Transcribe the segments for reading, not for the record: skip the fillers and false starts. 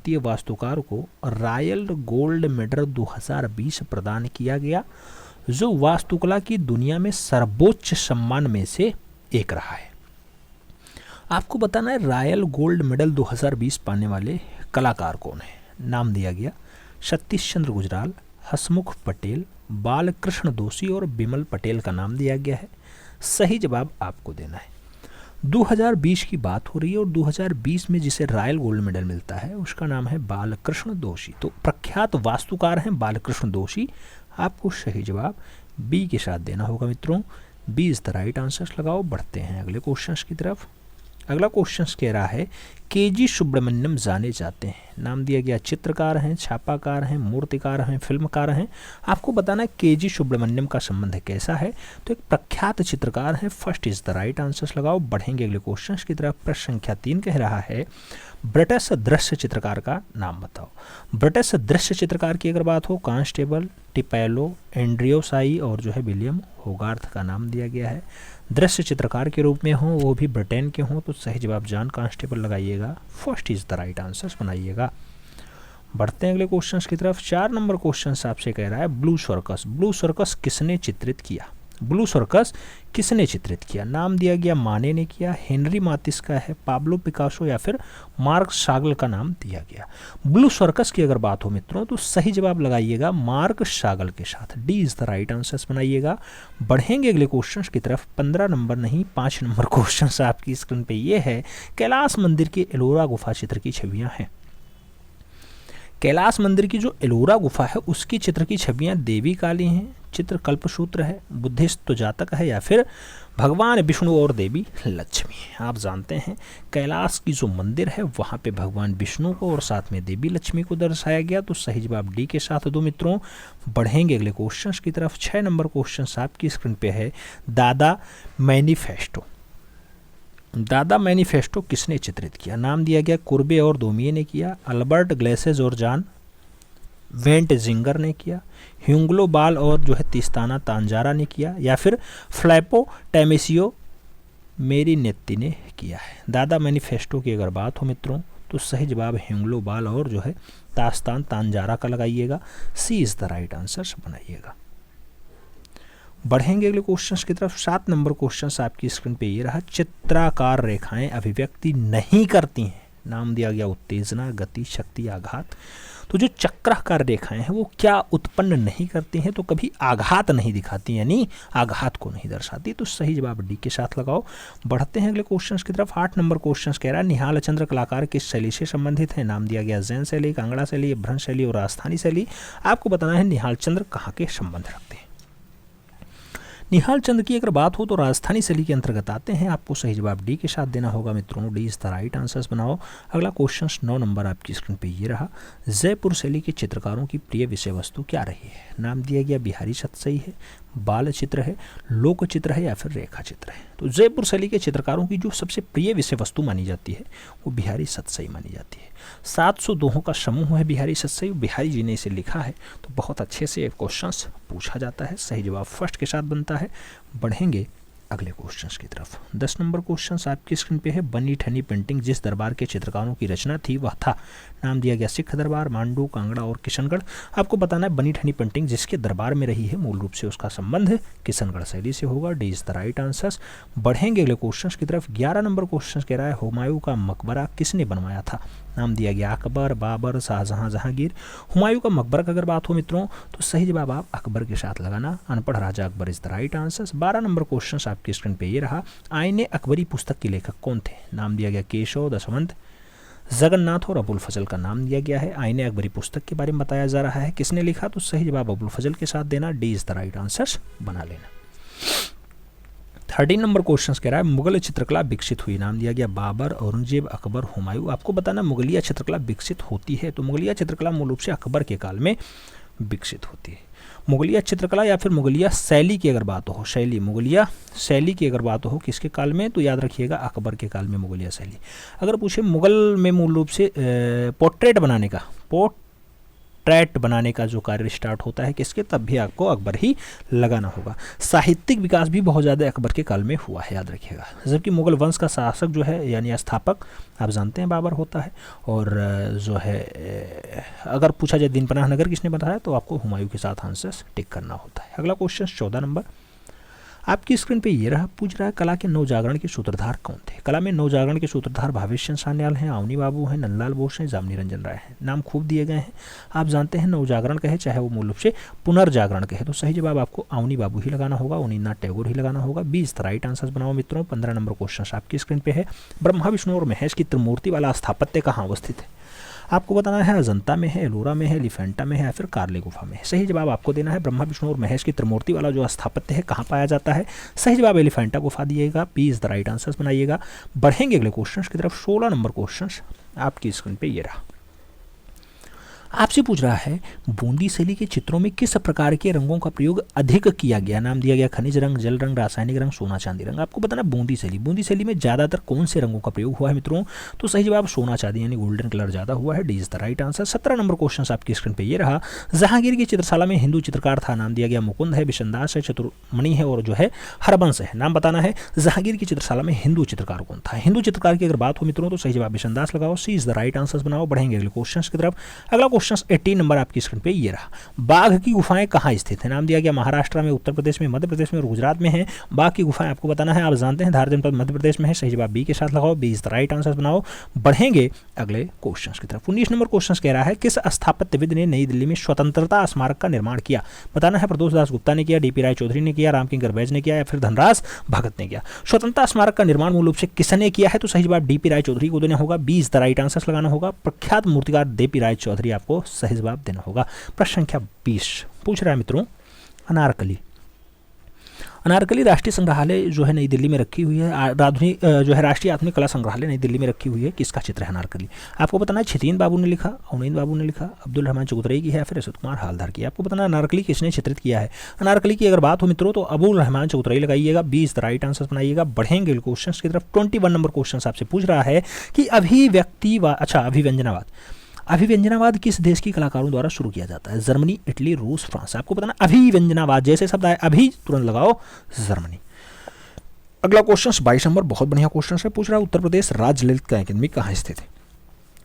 भारतीय वास्तुकार को रॉयल गोल्ड मेडल 2020 प्रदान किया गया, जो वास्तुकला की दुनिया में सर्वोच्च सम्मान में से एक रहा है। आपको बताना है रॉयल गोल्ड मेडल 2020 पाने वाले कलाकार कौन है। नाम दिया गया सतीश चंद्र गुजराल, हसमुख पटेल, बालकृष्ण दोषी और बिमल पटेल का नाम दिया गया है। सही जवाब आपको देना है। 2020 की बात हो रही है और 2020 में जिसे रॉयल गोल्ड मेडल मिलता है उसका नाम है बालकृष्ण दोषी। तो प्रख्यात वास्तुकार हैं बालकृष्ण दोषी। आपको सही जवाब बी के साथ देना होगा मित्रों। B is the right answer लगाओ। बढ़ते हैं अगले क्वेश्चंस की तरफ। अगला क्वेश्चन कह रहा है केजी सुब्रमण्यम जाने जाते हैं। नाम दिया गया चित्रकार हैं, छापाकार हैं, मूर्तिकार हैं, फिल्मकार हैं। आपको बताना है केजी सुब्रमण्यम का संबंध कैसा है। तो एक प्रख्यात चित्रकार हैं। First is the right answer लगाओ। बढ़ेंगे अगले क्वेश्चन की तरफ। प्रश्न संख्या 3 कह रहा है ब्रिटिश दृश्य चित्रकार का नाम बताओ। ब्रिटिश दृश्य चित्रकार की अगर बात हो कांस्टेबल, टिपैलो, एंड्रियो साई और जो है विलियम होगार्थ का नाम दिया गया है। दृश्य चित्रकार के रूप में हो वो भी ब्रिटेन के हों तो सही जवाब जॉन कांस्टेबल लगाइएगा। First is the right answer बनाइएगा। बढ़ते हैं अगले क्वेश्चन की तरफ। 4 नंबर क्वेश्चन आपसे कह रहा है ब्लू सर्कस। ब्लू सर्कस किसने चित्रित किया। ब्लू सर्कस किसने चित्रित किया। नाम दिया गया माने ने किया, हेनरी मातिस का है, पाब्लो पिकासो या फिर मार्क शागल का नाम दिया गया। ब्लू सर्कस की अगर बात हो मित्रों तो सही जवाब लगाइएगा मार्क शागल के साथ। D is the right answer बनाइएगा। बढ़ेंगे अगले क्वेश्चन की तरफ। 15 नंबर नहीं 5 नंबर क्वेश्चन आपकी स्क्रीन पे ये है कैलाश मंदिर के एलोरा गुफा चित्र की छवियां हैं। कैलाश मंदिर की जो एलोरा गुफा है उसकी चित्र की छवियां देवी काली हैं, चित्र कल्पसूत्र है, बुद्धिस्ट जातक है या फिर भगवान विष्णु और देवी लक्ष्मी है। आप जानते हैं कैलाश की जो मंदिर है वहाँ पे भगवान विष्णु को और साथ में देवी लक्ष्मी को दर्शाया गया। तो सही जवाब डी के साथ दो मित्रों। बढ़ेंगे अगले क्वेश्चन की तरफ। 6 नंबर क्वेश्चन आपकी स्क्रीन पे है दादा मैनिफेस्टो। दादा मैनिफेस्टो किसने चित्रित किया। नाम दिया गया कुर्बे और दोमिये ने किया, अल्बर्ट ग्लेसेज और जॉन वेंट जिंगर ने किया, ह्यूंगलो बाल और जो है तिस्ताना तांजारा ने किया या फिर फ्लैपो टेमेसियो मेरी नेत्ती ने किया है। दादा मैनिफेस्टो की अगर बात हो मित्रों तो सही जवाब ह्यूंगलो बाल और जो है तास्तान तांजारा का लगाइएगा। सी इज द राइट आंसर बनाइएगा। बढ़ेंगे अगले क्वेश्चन की तरफ। 7 नंबर क्वेश्चन आपकी स्क्रीन पे ये रहा चित्राकार रेखाएं अभिव्यक्ति नहीं करती हैं। नाम दिया गया उत्तेजना, गति, शक्ति, आघात। तो जो चक्राकार रेखाएं हैं वो क्या उत्पन्न नहीं करती हैं तो कभी आघात नहीं दिखाती यानी आघात को नहीं दर्शाती। तो सही जवाब डी के साथ लगाओ। बढ़ते हैं अगले क्वेश्चन की तरफ। 8 नंबर क्वेश्चन कह रहा है निहाल चंद्र कलाकार किस शैली से संबंधित है। नाम दिया गया जैन शैली, कांगड़ा शैली, भ्रंश शैली और राजस्थानी शैली। आपको बताना है निहाल चंद्र कहाँ के संबंध रखते हैं। निहाल चंद्र की अगर बात हो तो राजस्थानी शैली के अंतर्गत आते हैं। आपको सही जवाब डी के साथ देना होगा मित्रों। D is the right answers बनाओ। अगला क्वेश्चन 9 नंबर आपकी स्क्रीन पे ये रहा जयपुर शैली के चित्रकारों की प्रिय विषय वस्तु क्या रही है। नाम दिया गया बिहारी सतसई है, बाल चित्र है, लोक चित्र है या फिर रेखा चित्र है। तो जयपुर शैली के चित्रकारों की जो सबसे प्रिय विषय वस्तु मानी जाती है वो बिहारी सतसई मानी जाती है। 700 दोहों का समूह है बिहारी सतसई। बिहारी जी ने इसे लिखा है तो बहुत अच्छे से क्वेश्चन पूछा जाता है। सही जवाब फर्स्ट के साथ बनता है। बढ़ेंगे अगले क्वेश्चंस की तरफ। 10 नंबर क्वेश्चन आपकी स्क्रीन पे है बनी ठनी पेंटिंग जिस दरबार के चित्रकारों की रचना थी वह था। नाम दिया गया सिख दरबार, मांडू, कांगड़ा और किशनगढ़। आपको बताना है बनी ठनी पेंटिंग जिसके दरबार में रही है मूल रूप से उसका संबंध किशनगढ़ शैली से होगा। D is the right answers. बढ़ेंगे अगले क्वेश्चन की तरफ। 11 नंबर क्वेश्चन कह रहा है हुमायूं का मकबरा किसने बनवाया था। नाम दिया गया अकबर, बाबर, शाहजहां, जहांगीर। हुमायूं का मकबरा की अगर बात हो मित्रों तो सही जवाब आप अकबर के साथ लगाना। अनपढ़ राजा Akbar is the right answer. 12 number question आपकी स्क्रीन पे ये रहा आईने अकबरी पुस्तक के लेखक कौन थे। नाम दिया गया केशव, दशवंत, जगन्नाथ और अबुल फजल का नाम दिया गया है। आईने अकबरी पुस्तक के बारे में बताया जा रहा है किसने लिखा तो सही जवाब अबुल फजल के साथ देना। D is the right answer बना लेना। 13 नंबर क्वेश्चन कह रहा है मुगल चित्रकला विकसित हुई। नाम दिया गया बाबर, औरंगजेब, अकबर, हुमायूं। आपको बताना मुगलिया चित्रकला विकसित होती है तो मुगलिया चित्रकला मूल रूप से अकबर के काल में विकसित होती है। मुगलिया चित्रकला या फिर मुगलिया शैली की अगर बात हो, शैली मुगलिया शैली की अगर बात हो किसके काल में तो याद रखिएगा अकबर के काल में मुगलिया शैली। अगर पूछे मुगल में मूल रूप से पोर्ट्रेट बनाने का पोर्ट्रेट बनाने का जो कार्य स्टार्ट होता है किसके, तब भी आपको अकबर ही लगाना होगा। साहित्यिक विकास भी बहुत ज़्यादा अकबर के काल में हुआ है, याद रखिएगा। जबकि मुगल वंश का शासक जो है यानी स्थापक आप जानते हैं बाबर होता है, और जो है अगर पूछा जाए दिन पनाह नगर किसने बनाया तो आपको हुमायूं के साथ आंसर टिक करना होता है। अगला क्वेश्चन 14 नंबर आपकी स्क्रीन पे ये रहा, पूछ रहा है कला के नवजागरण के सूत्रधार कौन थे। कला में नवजागरण के सूत्रधार भावेश चंद्र सान्याल हैं, अवनी बाबू हैं, नंदलाल बोस हैं, जामनी रंजन राय हैं। नाम खूब दिए गए हैं। आप जानते हैं नवजागरण कहे चाहे वो मूल रूप से पुनर्जागरण कहे, तो सही जवाब आपको अवनी बाबू ही लगाना होगा, अवनीन्द्रनाथ टैगोर ही लगाना होगा। 20 राइट आंसर बनाओ मित्रों। 15 नंबर क्वेश्चन आपकी स्क्रीन पे है, ब्रह्मा विष्णु और महेश की त्रिमूर्ति वाला स्थापत्य कहाँ अवस्थित है। आपको बताना है अजंता में है, एलोरा में है, एलिफेंटा में है या फिर कार्ले गुफा में है। सही जवाब आपको देना है ब्रह्मा विष्णु और महेश की त्रिमूर्ति वाला जो स्थापत्य है कहाँ पाया जाता है। सही जवाब एलिफेंटा गुफा दिएगा। प्लीज द राइट आंसर्स बनाइएगा। बढ़ेंगे अगले क्वेश्चन की तरफ। 16 नंबर क्वेश्चन आपकी स्क्रीन पे ये रहा, आपसे पूछ रहा है बूंदी शैली के चित्रों में किस प्रकार के रंगों का प्रयोग अधिक किया गया। नाम दिया गया खनिज रंग, जल रंग, रासायनिक रंग, सोना चांदी रंग। आपको बताना बूंदी शैली, बूंदी शैली में ज्यादातर कौन से रंगों का प्रयोग हुआ है मित्रों, तो सही जवाब सोना चांदी यानी गोल्डन कलर ज्यादा हुआ है। D is the right answer. 17 number question आपकी स्क्रीन पे ये रहा, जहांगीर की चित्रशाला में हिंदू चित्रकार था। नाम दिया गया मुकुंद है, विशनदास है, चतुर्मणि है और जो है हरबंश है। नाम बताना है जहांगीर की चित्रशाला में हिंदू चित्रकार कौन था। हिंदू चित्रकार की अगर बात हो मित्रों तो सही जवाब विशनदास लगाओ। सी इज द राइट आंसर बनाओ। बढ़ेंगे अगले क्वेश्चन की तरफ। अगला क्वेश्चन 18 नंबर आपकी स्क्रीन पे ये रहा, बाघ की गुफाएं कहाँ स्थित है। नाम दिया गया महाराष्ट्र में, उत्तर प्रदेश में, मध्य प्रदेश में और गुजरात में है। बाघ की गुफाएं आपको बताना है, आप जानते हैं धार जनपद मध्य प्रदेश में है। सही जवाब बी के साथ लगाओ। B is the right answer बनाओ। बढ़ेंगे अगले क्वेश्चन की तरफ। 19 नंबर क्वेश्चन कह रहा है किस स्थापत्यविद ने नई दिल्ली में स्वतंत्रता स्मारक का निर्माण किया। बताना है प्रदोष दास गुप्ता ने किया, डीपी राय चौधरी ने किया, रामकिंकर बैज ने किया या फिर धनराज भगत ने किया। स्वतंत्रता स्मारक का निर्माण मूल रूप से किसने किया है, तो सही जवाब डीपी राय चौधरी को देना होगा। B is the right answer लगाना होगा। प्रख्यात मूर्तिकार डीपी राय चौधरी आपको सही जवाब देना होगा। प्रश्न संख्या 20 पूछ रहा है मित्रों अनारकली। अनारकली राष्ट्रीय संग्रहालय जो है नई दिल्ली में रखी हुई है। आधुनिक जो है राष्ट्रीय आधुनिक कला संग्रहालय नई दिल्ली में रखी हुई है। किसका चित्र है अनारकली। आपको बताना है छितीन बाबू ने लिखा, अवनींद्र बाबू ने लिखा, अब्दुल रहमान चौधरी की है या फिर अशोक कुमार हालदार की। आपको बताना अनारकली किसने चित्रित किया है। अनारकली की अगर बात हो मित्रों तो अब्दुल रहमान चौधरी लगाइएगा। 20 द राइट आंसर बनाइएगा। बढ़ेंगे क्वेश्चन की तरफ। 21 नंबर क्वेश्चन आपसे पूछ रहा है कि अभिव्यंजनावाद अभिव्यंजनावाद किस देश के कलाकारों द्वारा शुरू किया जाता है। जर्मनी, इटली, रूस, फ्रांस। आपको बताना अभिव्यंजनावाद जैसे शब्द आए अभी तुरंत लगाओ जर्मनी। अगला क्वेश्चन 22 नंबर बहुत बढ़िया क्वेश्चन है। पूछ रहा है उत्तर प्रदेश राज्य ललित अकादमी कहाँ स्थित है।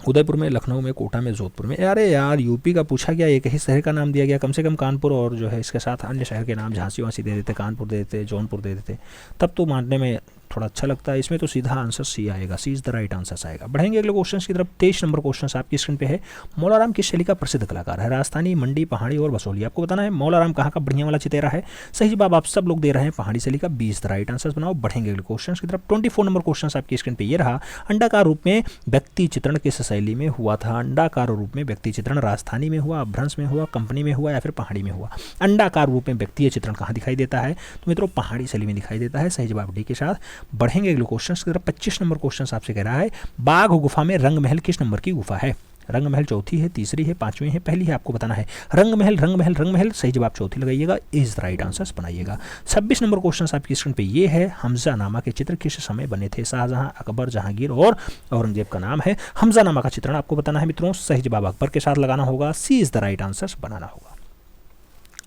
उदयपुर में, लखनऊ में, कोटा में, जोधपुर में। अरे यार यूपी का पूछा गया, एक ही शहर का नाम दिया गया। कम से कम कानपुर और जो है इसके साथ अन्य शहर के नाम झांसी वासी दे देते, कानपुर दे देते, जौनपुर दे देते, तब तो मानने में थोड़ा अच्छा लगता है। इसमें तो सीधा आंसर सी आएगा। सी इज द राइट आंसर आएगा। बढ़ेंगे अगले क्वेश्चन की तरफ। 23 नंबर क्वेश्चन आपकी स्क्रीन पे है, मौलाराम किस शैली का प्रसिद्ध कलाकार है। राजस्थानी, मंडी, पहाड़ी और बसोली। आपको बताना है मौलाराम कहाँ का बढ़िया वाला चितेरा है। सही जवाब आप सब लोग दे रहे हैं पहाड़ी शैली का। 20 द राइट आंसर बनाओ। बढ़ेंगे अगले क्वेश्चन की तरफ। 24 नंबर क्वेश्चन आपकी स्क्रीन पे ये रहा, अंडाकार रूप में व्यक्ति चित्रण किस शैली में हुआ था। अंडाकार रूप में व्यक्ति चित्रण राजस्थानी में हुआ, अभ्रंश में हुआ, कंपनी में हुआ या फिर पहाड़ी में हुआ। अंडाकार रूप में व्यक्तिय चित्रण कहाँ दिखाई देता है, तो मित्रों पहाड़ी शैली में दिखाई देता है। सही जवाब डी के साथ। बढ़ेंगे अगले क्वेश्चन की तरफ। 25 नंबर क्वेश्चन आपसे कह रहा है, बाघ गुफा में रंग महल किस नंबर की गुफा है। रंग महल चौथी है, तीसरी है, पांचवी है, पहली है। आपको बताना है रंग महल, रंग महल, रंग महल। सही जवाब चौथी लगाइएगा। इज राइट आंसर बनाइएगा। 26 नंबर क्वेश्चन आपकी स्क्रीन पे ये है, हमजा नामा के चित्र किस समय बने थे। शाहजहां, अकबर, जहांगीर और औरंगजेब का नाम है। हमजा नामा का चित्रण आपको बताना है मित्रों। सही जवाब अकबर के साथ लगाना होगा। सी इज द राइट आंसर बनाना होगा।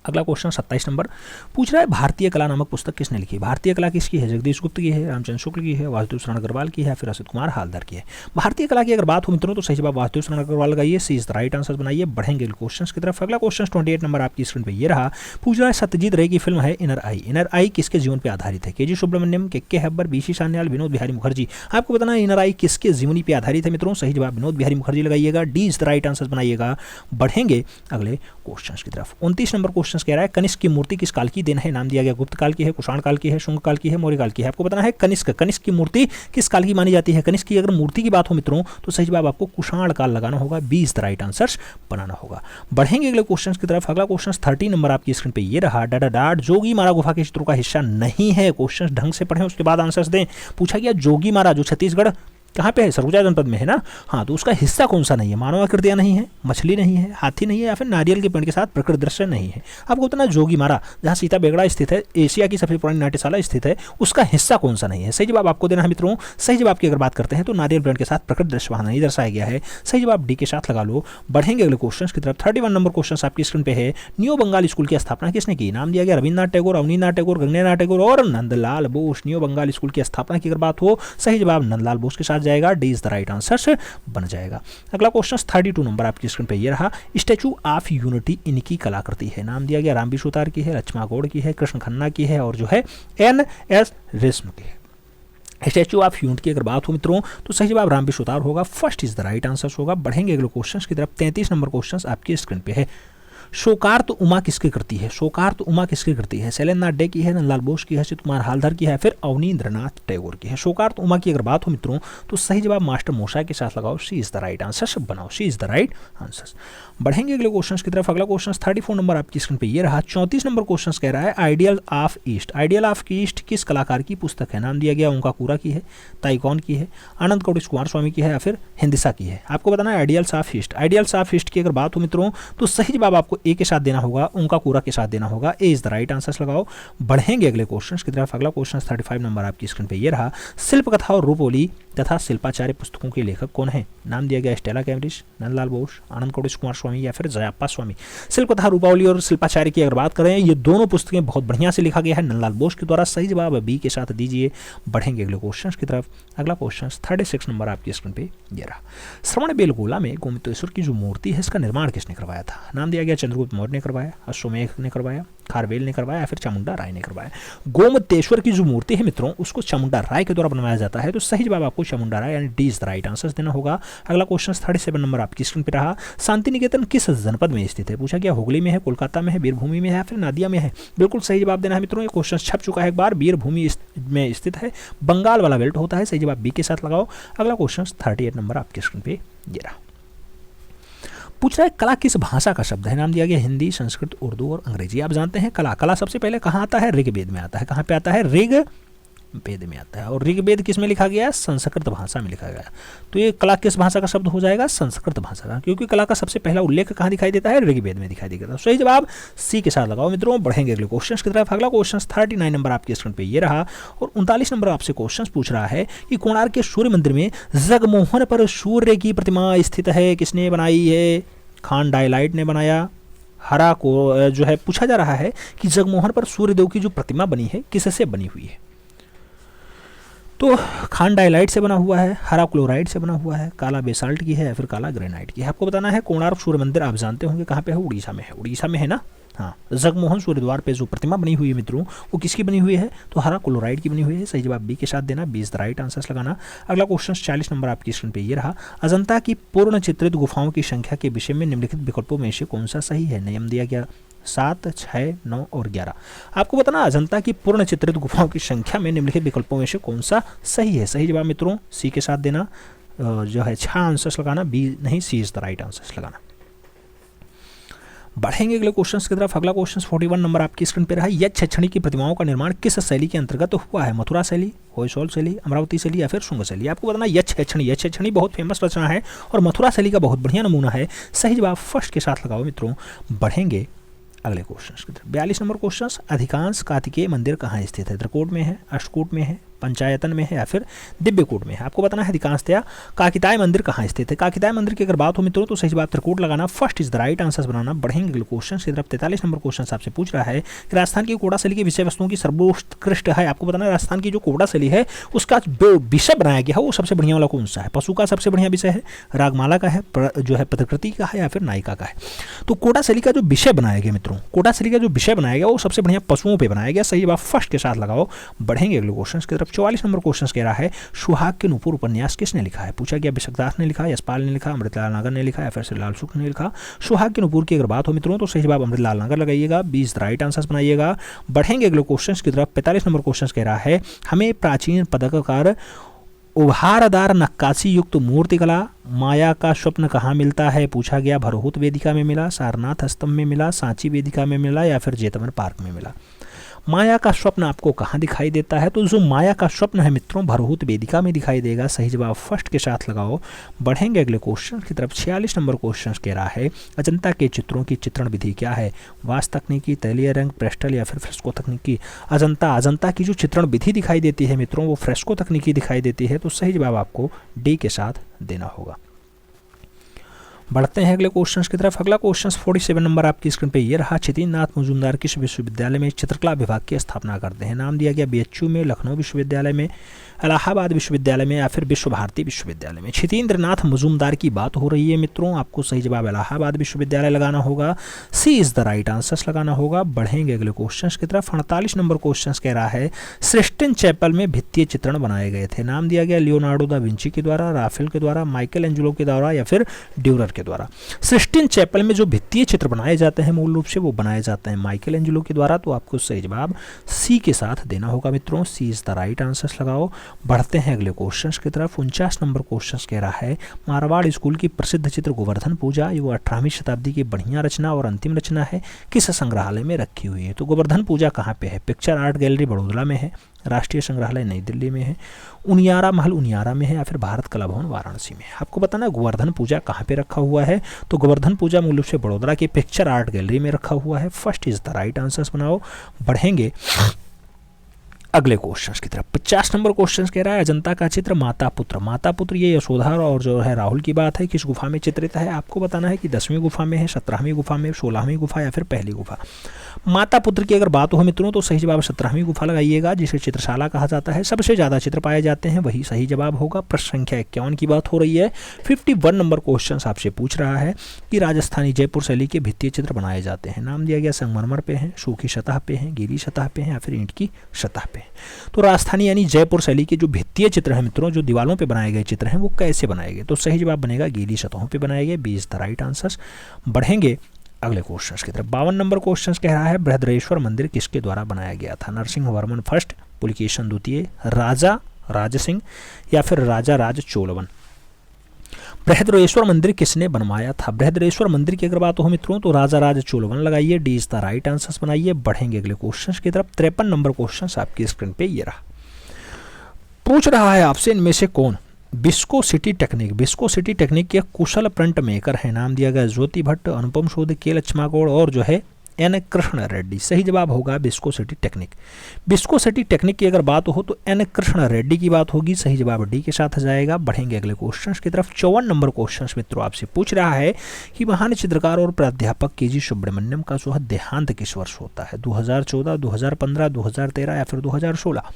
अगला क्वेश्चन 27 नंबर पूछ रहा है, भारतीय कला नामक पुस्तक किसने लिखी। भारतीय कला किसकी है। जगदीश गुप्त की है, रामचंद्र शुक्ल की है, वासुदेव शरण अग्रवाल की है, फिर अशोक कुमार हालदार की है। भारतीय कला की अगर बात हो मित्रों तो सही जवाब वासुदेव शरण अग्रवाल लगाइए। सी इज द राइट आंसर बनाइए। बढ़ेंगे क्वेश्चन की तरफ। अगला क्वेश्चन 28 नंबर आपकी स्क्रीन पर ये रहा, पूछ रहा है सत्यजीत रे की फिल्म है इनर आई। इनर आई किसके जीवन पर आधारित है। के.जी. सुब्रमण्यम, के हब्बर, बीसी सान्याल, विनोद बिहारी मुखर्जी। आपको बताना है इनर आई किसके जीवनी पर आधारित है मित्रों। सही जवाब विनोद बिहारी मुखर्जी लगाइएगा। D is the right answer बनाइएगा। बढ़ेंगे अगले क्वेश्चन की तरफ। 29 नंबर क्वेश्चन कह रहा है, कनिष्क की मूर्ति किस काल की देन है। नाम दिया गया गुप्त काल की है, कुषाण काल की है, शुंग काल की है, मौर्य काल की है। आपको बताना है कनिष्क की मूर्ति किस काल की मानी जाती है। कनिष्क की अगर मूर्ति की बात हो मित्रों तो सही जवाब आपको कुषाण काल लगाना होगा। 20 द राइट आंसर बनाना होगा। बढ़ेंगे अगले क्वेश्चन की तरफ। अगला क्वेश्चन 30 नंबर आपकी स्क्रीन पे ये रहा, डाडाडाड जोगी मारा गुफा के चित्रों का हिस्सा नहीं है। क्वेश्चन ढंग से पढ़ें उसके बाद आंसर्स दें। पूछा गया जोगी मारा जो छत्तीसगढ़ कहाँ पे है, सरगुजा जनपद में है ना। हाँ, तो उसका हिस्सा कौन सा नहीं है, मानव आकृतियाँ नहीं है, मछली नहीं है, हाथी नहीं है, या फिर नारियल के पेड़ के साथ प्रकृति दृश्य नहीं है। आपको बताना जोगीमारा जहाँ सीता बेगड़ा स्थित है, एशिया की सबसे पुरानी नाट्यशाला स्थित है, उसका हिस्सा कौन सा नहीं है। सही जवाब आपको देना है मित्रों। सही जवाब की अगर बात करते हैं तो नारियल पेड़ के साथ प्रकृति दृश्य वहाँ नहीं दर्शाया गया है। सही जवाब डी के साथ लगा लो। बढ़ेंगे अगले क्वेश्चन की तरफ। 31 नंबर क्वेश्चन आपकी स्क्रीन पे है। न्यू बंगाल स्कूल की स्थापना किसने की। नाम दिया गया रविन्द्रनाथ टैगोर, अवनींद्रनाथ टैगोर, गगनेन्द्रनाथ टैगोर और नंदलाल बोस। न्यू बंगाल स्कूल की स्थापना की अगर बात हो, सही जवाब नंदलाल बोस के साथ जाएगा, D is the right answer बन जाएगा। अगला क्वेश्चन 32 नंबर आपकी स्क्रीन पे ये रहा। स्टैचू ऑफ यूनिटी इनकी कलाकृति है। नाम दिया गया रामबी सुतार की है, लक्ष्मा गौड़ की है, कृष्ण खन्ना की है और जो है NS रेशम की है। स्टैचू ऑफ यूनिटी की अगर बात हो मित्रों तो सही जवाब रामबी सुतार होगा, first is the right answer होगा। बढ़ेंगे अगले क्वेश्चन की तरफ। 33 नंबर क्वेश्चन आपकी स्क्रीन पे है। शोकार्त उमा किसकी कृति है। शोकार्त उमा किसकी कृति है। शैलेंद्रनाथ डे की है, नंदलाल बोस की है, अच्युत कुमार हालधर की है, फिर अवनींद्रनाथ टैगोर की है। शोकार्त उमा की अगर बात हो मित्रों तो सही जवाब मास्टर मोशा के साथ लगाओ, she is the right answer बनाओ, she is the right answer. बढ़ेंगे अगले क्वेश्चन की तरफ। अगला क्वेश्चन 34 नंबर आपकी स्क्रीन पे ये रहा। 34 नंबर क्वेश्चन कह रहा है ideal of east. Ideal of east किस कलाकार की पुस्तक है। नाम दिया गया ओंकाकुरा की है, ताइकॉन की है, आनंद कौटिक कुमार स्वामी की है या फिर हिंदिसा की है। आपको बताना है ideals of east. Ideals of east की अगर बात हो मित्रों तो सही जवाब आपको ए के साथ देना होगा, ओंकाकुरा के साथ देना होगा, ए इज द राइट आंसर लगाओ। बढ़ेंगे अगले क्वेश्चन की तरफ। अगला क्वेश्चन 35 नंबर आपकी स्क्रीन पे ये रहा। शिल्प कथा और रूपोली तथा शिल्पाचार्य पुस्तकों के लेखक कौन है। नाम दिया गया स्टेला कैम्ब्रिज, नंदलाल बोस, आनंद कौटिक कुमार स्वामी या फिर जयाप्पा स्वामी। शिल्प कथा रूपावली और शिल्पाचार्य की अगर बात करें, ये दोनों पुस्तकें बहुत बढ़िया से लिखा गया है नंदलाल बोस के द्वारा। सही जवाब बी के साथ दीजिए। बढ़ेंगे अगले क्वेश्चन की तरफ। अगला क्वेश्चन 36 नंबर आपकी स्क्रीन पे ये रहा। श्रवण बेलगोला में गोमतेश्वर की जो मूर्ति है इसका निर्माण किसने करवाया था। नाम दिया गया चंद्रगुप्त मौर्य ने करवाया, अश्वमेध ने करवाया, खारवेल ने करवाया या फिर चामुंडा राय ने करवाया। गोमतेश्वर की जो मूर्ति है मित्रों उसको चामुंडा राय के द्वारा बनवाया जाता है, तो सही जवाब आपको चामुंडा राय यानी D is the right answer देना होगा। अगला क्वेश्चन 37 नंबर आपकी स्क्रीन पे रहा। शांति निकेतन किस जनपद में स्थित है। पूछा गया हुगली में है, कोलकाता में है, वीरभूमि में है या फिर नादिया में है। बिल्कुल सही जवाब देना है मित्रों। ये क्वेश्चन छप चुका है एक बार, वीरभूमि में स्थित है, बंगाल वाला बेल्ट होता है। सही जवाब बी के साथ लगाओ। अगला क्वेश्चन 38 नंबर आपकी स्क्रीन पे ये रहा। पूछ रहा है कला किस भाषा का शब्द है। नाम दिया गया हिंदी, संस्कृत, उर्दू और अंग्रेजी। आप जानते हैं कला, कला सबसे पहले कहाँ आता है, ऋग्वेद में आता है। कहाँ पे आता है, ऋग्वेद में आता है। और ऋग्वेद किस में लिखा गया, संस्कृत भाषा में लिखा गया। तो ये कला किस भाषा का शब्द हो जाएगा, संस्कृत भाषा का, क्योंकि कला का सबसे पहला उल्लेख कहाँ दिखाई देता है, ऋग्वेद में दिखाई देता है। सही जवाब सी के साथ लगाओ मित्रों। बढ़ेंगे अगले क्वेश्चन की तरफ। अगला क्वेश्चन 39 नंबर आपके स्क्रीन पे ये रहा। और 39 नंबर आपसे क्वेश्चन पूछ रहा है कि कोणार्क के सूर्य मंदिर में जगमोहन पर सूर्य की प्रतिमा स्थित है, किसने बनाई है। खान डायलाइट ने बनाया। हरा को जो है पूछा जा रहा है कि जगमोहन पर सूर्यदेव की जो प्रतिमा बनी है किससे बनी हुई है। तो खान डायलाइट से बना हुआ है, हरा क्लोराइड से बना हुआ है, काला बेसाल्ट की है या फिर काला ग्रेनाइट की है। आपको बताना है कोणार्क सूर्य मंदिर आप जानते होंगे कहाँ पे है, उड़ीसा में है। उड़ीसा में है ना। हाँ, जगमोहन सूर्य द्वार पे जो प्रतिमा बनी हुई है मित्रों वो किसकी बनी हुई है, तो हरा क्लोराइड की बनी हुई है। सही जवाब बी के साथ देना, B is the right answer लगाना। अगला क्वेश्चन 40 नंबर आपकी स्क्रीन पे ये रहा। अजंता की पूर्ण चित्रित गुफाओं की संख्या के विषय में निम्नलिखित विकल्पों में से कौन सा सही है। नियम दिया गया 7, 6, 9 और 11। आपको बताना अजंता की पूर्ण चित्रित गुफाओं की संख्या में निम्नलिखित विकल्पों में से कौन सा सही है। सही जवाब मित्रों सी के साथ देना, जो है 6 आंसर्स लगाना, बी नहीं, सी इज द राइट आंसर्स लगाना। बढ़ेंगे अगले क्वेश्चन की तरफ। अगला क्वेश्चन 41 नंबर आपकी स्क्रीन पे रहा। यक्ष छक्षणी की प्रतिमाओं का निर्माण किस शैली के अंतर्गत हुआ है। मथुरा शैली, होयसोल शैली, अमरावती शैली या फिर शुंग शैली। आपको बताना यक्ष छक्षणी बहुत फेमस रचना है और मथुरा शैली का बहुत बढ़िया नमूना है। सही जवाब फर्स्ट के साथ लगाओ मित्रों। बढ़ेंगे अगले क्वेश्चन की तरफ। 42 नंबर क्वेश्चन। अधिकांश कार्तिकेय मंदिर कहाँ स्थित है। त्रिकूट में है, अष्टकूट में है, पंचायतन में है या फिर दिव्यकूट में है। आपको बताना है अधिकांशतया काकिताय मंदिर कहाँ स्थित है। काकिताय मंदिर की अगर बात हो मित्रों तो सही जवाब त्रिकूट लगाना, first is the right answer बनाना। बढ़ेंगे अगले क्वेश्चन की तरफ। 43 नंबर क्वेश्चन आपसे पूछ रहा है कि राजस्थान की कोड़ा शैली की विषय वस्तुओं की सर्वोत्कृष्ट है। आपको बताना है राजस्थान की जो कोड़ा शैली है उसका जो विषय बनाया गया है वो सबसे बढ़िया वाला कौन सा है। पशु का सबसे बढ़िया विषय है, रागमाला का है, जो है प्रकृति का है या फिर नायिका का है। तो कोड़ा शैली का जो विषय बनाया गया मित्रों, कोड़ा शैली का जो विषय बनाया गया वो सबसे बढ़िया पशुओं पर बनाया गया। सही जवाब फर्स्ट के साथ लगाओ। बढ़ेंगे अगले क्वेश्चन की तरफ। 44 नंबर क्वेश्चन कह रहा है सुहाग के नूपुर उपन्यास किसने लिखा है। पूछा गया विशकदास ने लिखा, यशपाल ने लिखा, अमृतलाल नागर ने लिखा या फिर श्रीलाल शुक्ल ने लिखा। सुहाग के नूपुर की अगर बात हो मित्रों तो सही जवाब अमृतलाल नागर लगाइएगा, 20 राइट आंसर बनाइएगा। बढ़ेंगे अगले क्वेश्चन की तरफ। 45 नंबर क्वेश्चन कह रहा है हमें प्राचीन पदककार उभारदार नक्काशी युक्त मूर्तिकला माया का स्वप्न कहाँ मिलता है। पूछा गया भरहुत वेदिका में मिला, सारनाथ स्तंभ में मिला, सांची वेदिका में मिला या फिर जेतवन पार्क में मिला। माया का स्वप्न आपको कहाँ दिखाई देता है? तो जो माया का स्वप्न है मित्रों, भरहूत वेदिका में दिखाई देगा। सही जवाब फर्स्ट के साथ लगाओ। बढ़ेंगे अगले क्वेश्चन की तरफ। 46 नंबर क्वेश्चन कह रहा है अजंता के चित्रों की चित्रण विधि क्या है? वास तकनीकी, तैलीय रंग, पेस्टल या फिर फ्रेस्को तकनीकी? अजंता की जो चित्रण विधि दिखाई देती है मित्रों वो फ्रेस्को तकनीकी दिखाई देती है। तो सही जवाब आपको डी के साथ देना होगा। बढ़ते हैं अगले क्वेश्चन की तरफ। अगला क्वेश्चन 47 नंबर आपकी स्क्रीन पे ये रहा। छितिननाथ मजूमदार किस विश्वविद्यालय में चित्रकला विभाग की स्थापना करते हैं? नाम दिया गया बीएचयू में, लखनऊ विश्वविद्यालय में, इलाहाबाद विश्वविद्यालय में या फिर विश्व भारती विश्वविद्यालय में? छितेंद्रनाथ मजूमदार की बात हो रही है मित्रों। आपको सही जवाब इलाहाबाद विश्वविद्यालय लगाना होगा। सी इज द राइट आंसर लगाना होगा। बढ़ेंगे अगले क्वेश्चन की तरफ। 48 नंबर क्वेश्चन कह रहा है सिस्टिन चैपल में भित्तीय चित्रण बनाए गए थे। नाम दिया गया लियोनार्डो दा विंची के द्वारा, राफेल के द्वारा, माइकल एंजेलो के द्वारा या फिर ड्यूरर के द्वारा? सिस्टिन चैपल में जो भित्तीय चित्र बनाए जाते हैं मूल रूप से वो बनाए जाते हैं माइकल एंजेलो के द्वारा। तो आपको सही जवाब सी के साथ देना होगा मित्रों। सी इज द राइट आंसर लगाओ। बढ़ते हैं अगले क्वेश्चन की तरफ। 49 नंबर क्वेश्चन कह रहा है मारवाड़ स्कूल की प्रसिद्ध चित्र गोवर्धन पूजा ये 18वीं शताब्दी की बढ़िया रचना और अंतिम रचना है, किस संग्रहालय में रखी हुई है? तो गोवर्धन पूजा कहाँ पे है? पिक्चर आर्ट गैलरी बड़ोदरा में है, राष्ट्रीय संग्रहालय नई दिल्ली में है, उनियारा महल उनियारा में है या फिर भारत कला भवन वाराणसी में? आपको बताना गोवर्धन पूजा कहाँ पे रखा हुआ है? तो गोवर्धन पूजा मूल रूप से बड़ोदरा की पिक्चर आर्ट गैलरी में रखा हुआ है। First is the right answer बनाओ। बढ़ेंगे अगले क्वेश्चन की तरफ। 50 नंबर क्वेश्चन कह रहा है अजंता का चित्र माता पुत्र ये यशोधा और जो है राहुल की बात है, किस गुफा में चित्रित है? आपको बताना है कि 10वीं गुफा में है, 17वीं गुफा में, 16वीं गुफा या फिर पहली गुफा? माता पुत्र की अगर बात हो मित्रों तो सही जवाब 17वीं गुफा लगाइएगा जिसे चित्रशाला कहा जाता है। सबसे ज़्यादा चित्र पाए जाते हैं वही सही जवाब होगा। प्रश्न संख्या 51 की बात हो रही है। 51 नंबर क्वेश्चन आपसे पूछ रहा है कि राजस्थानी जयपुर शैली के भित्तीय चित्र बनाए जाते हैं। नाम दिया गया संगमरमर पे हैं, सूखी सतह पे हैं, गीली सतह पे हैं या फिर ईंट की सतह पे? तो राजस्थानी यानी जयपुर शैली के जो भित्तीय चित्र हैं मित्रों, जो दीवारों पे बनाए गए चित्र हैं वो कैसे बनाए गए? तो सही जवाब बनेगा गीली सतहों पे बनाए गए। 20 द राइट आंसर। बढ़ेंगे अगले क्वेश्चन की तरफ। 52 नंबर क्वेश्चन कह रहा है बृहद्रेश्वर मंदिर किसके द्वारा बनाया गया था? नरसिंह वर्मन फर्स्ट, पुलकेशन द्वितीय, राजा राज सिंह या फिर राजा राज चोलवन? बृहद्रेश्वर मंदिर किसने बनवाया था? बृहद्रेश्वर मंदिर की अगर बात हो मित्रों तो राजा राज चोलवन लगाइए। D is the right answer बनाइए। बढ़ेंगे अगले क्वेश्चन की तरफ। 53 नंबर क्वेश्चन आपकी स्क्रीन पे ये रहा। पूछ रहा है आपसे इनमें से कौन विस्कोसिटी टेक्निक के कुशल प्रिंट मेकर है? नाम दिया गया ज्योति भट्ट, अनुपम शोध, के लक्ष्मागौड़ और जो है एन कृष्ण रेड्डी। सही जवाब होगा विस्कोसिटी टेक्निक की अगर बात हो तो एन कृष्ण रेड्डी की बात होगी। सही जवाब डी के साथ जाएगा। बढ़ेंगे अगले क्वेश्चन की तरफ। 54 नंबर क्वेश्चन मित्रों आपसे पूछ रहा है कि महान चित्रकार और प्राध्यापक के.जी. सुब्रमण्यम का जो है देहांत किस वर्ष होता है? 2014, 2015, 2013 या फिर 2016?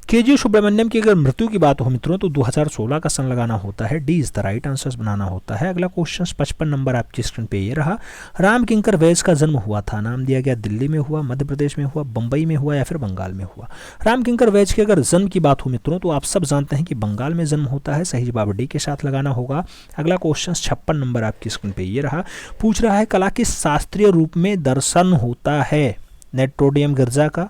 के.जी. सुब्रमण्यम की अगर मृत्यु की बात हो मित्रों तो 2016 का सन लगाना होता है। D is the right answer बनाना होता है। अगला क्वेश्चन 55 नंबर आपकी स्क्रीन पे ये रहा। राम किंकर वैस का जन्म हुआ था। नाम दिया गया दिल्ली में हुआ, मध्य प्रदेश में हुआ, बंबई में हुआ या फिर बंगाल में हुआ? राम किंकर वैस की अगर जन्म की बात हो मित्रों तो आप सब जानते हैं कि बंगाल में जन्म होता है। सही जवाब डी के साथ लगाना होगा। अगला क्वेश्चन 56 नंबर आपकी स्क्रीन पे ये रहा। पूछ रहा है कला के शास्त्रीय रूप में दर्शन होता है? नेट्रोडियम गिरजा का,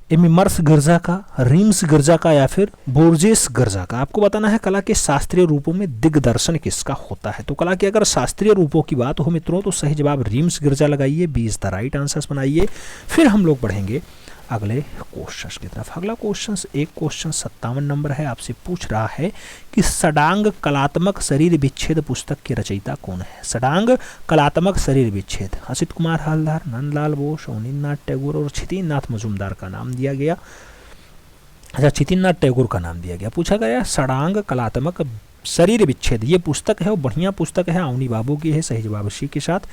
एमिमर्स गिरजा का, रीम्स गिरजा का या फिर बोर्जेस गिरजा का? आपको बताना है कला के शास्त्रीय रूपों में दिग्दर्शन किसका होता है? तो कला के अगर शास्त्रीय रूपों की बात हो मित्रों तो सही जवाब रीम्स गिरजा लगाइए। 20 द राइट आंसर बनाइए। फिर हम लोग बढ़ेंगे अगले क्वेश्चन की तरफ। अगला क्वेश्चन 57 नंबर है। आपसे पूछ रहा है कि सडांग कलात्मक शरीर विच्छेद पुस्तक के रचयिता कौन है? सडांग कलात्मक शरीर विच्छेद असित कुमार हलदार, नंदलाल बोस, अवनींद्रनाथ टैगोर और छितिननाथ मजूमदार का नाम दिया गया। अच्छा, छितिननाथ टैगोर का नाम दिया गया। पूछा गया सडांग कलात्मक शरीर विच्छेद ये पुस्तक है वो बढ़िया पुस्तक है, अवनी बाबू की है। सही जवाब इसी के साथ।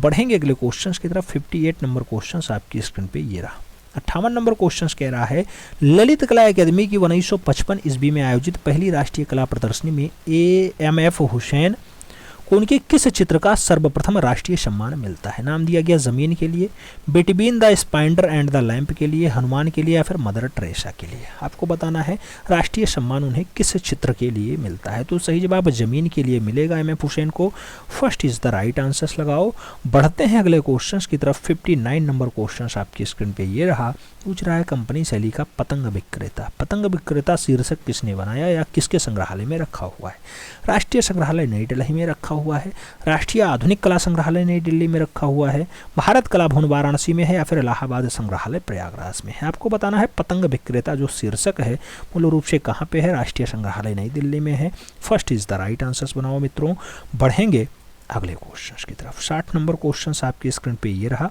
बढ़ेंगे अगले क्वेश्चन की तरफ। 58 नंबर क्वेश्चन आपकी स्क्रीन पे ये रहा। 58 नंबर क्वेश्चन कह रहा है ललित कला अकादमी की 1955 ईस्वी में आयोजित पहली राष्ट्रीय कला प्रदर्शनी में AMF हुसैन को उनके किस चित्र का सर्वप्रथम राष्ट्रीय सम्मान मिलता है? नाम दिया गया जमीन के लिए, between the spider and the lamp के लिए, हनुमान के लिए या फिर मदर टेरेसा के लिए? आपको बताना है राष्ट्रीय सम्मान उन्हें किस चित्र के लिए मिलता है? तो सही जवाब जमीन के लिए मिलेगा MF हुसैन को। First is the right answer लगाओ। बढ़ते हैं अगले क्वेश्चन की तरफ। 59 नंबर क्वेश्चन आपकी स्क्रीन पे ये रहा। पूछ रहा है कंपनी शैली का पतंग विक्रेता शीर्षक किसने बनाया या किसके संग्रहालय में रखा हुआ है? राष्ट्रीय संग्रहालय नई दिल्ली में रखा हुआ है, राष्ट्रीय आधुनिक कला संग्रहालय नई दिल्ली में रखा हुआ है, भारत कला भवन वाराणसी में है या फिर इलाहाबाद संग्रहालय प्रयागराज में है। आपको बताना है पतंग विक्रेता जो शीर्षक है मूल रूप से कहाँ पे है, राष्ट्रीय संग्रहालय नई दिल्ली में है। First is the right answers बनाओ मित्रों। बढ़ेंगे अगले क्वेश्चन की तरफ। 60 नंबर क्वेश्चन आपकी स्क्रीन पे ये रहा।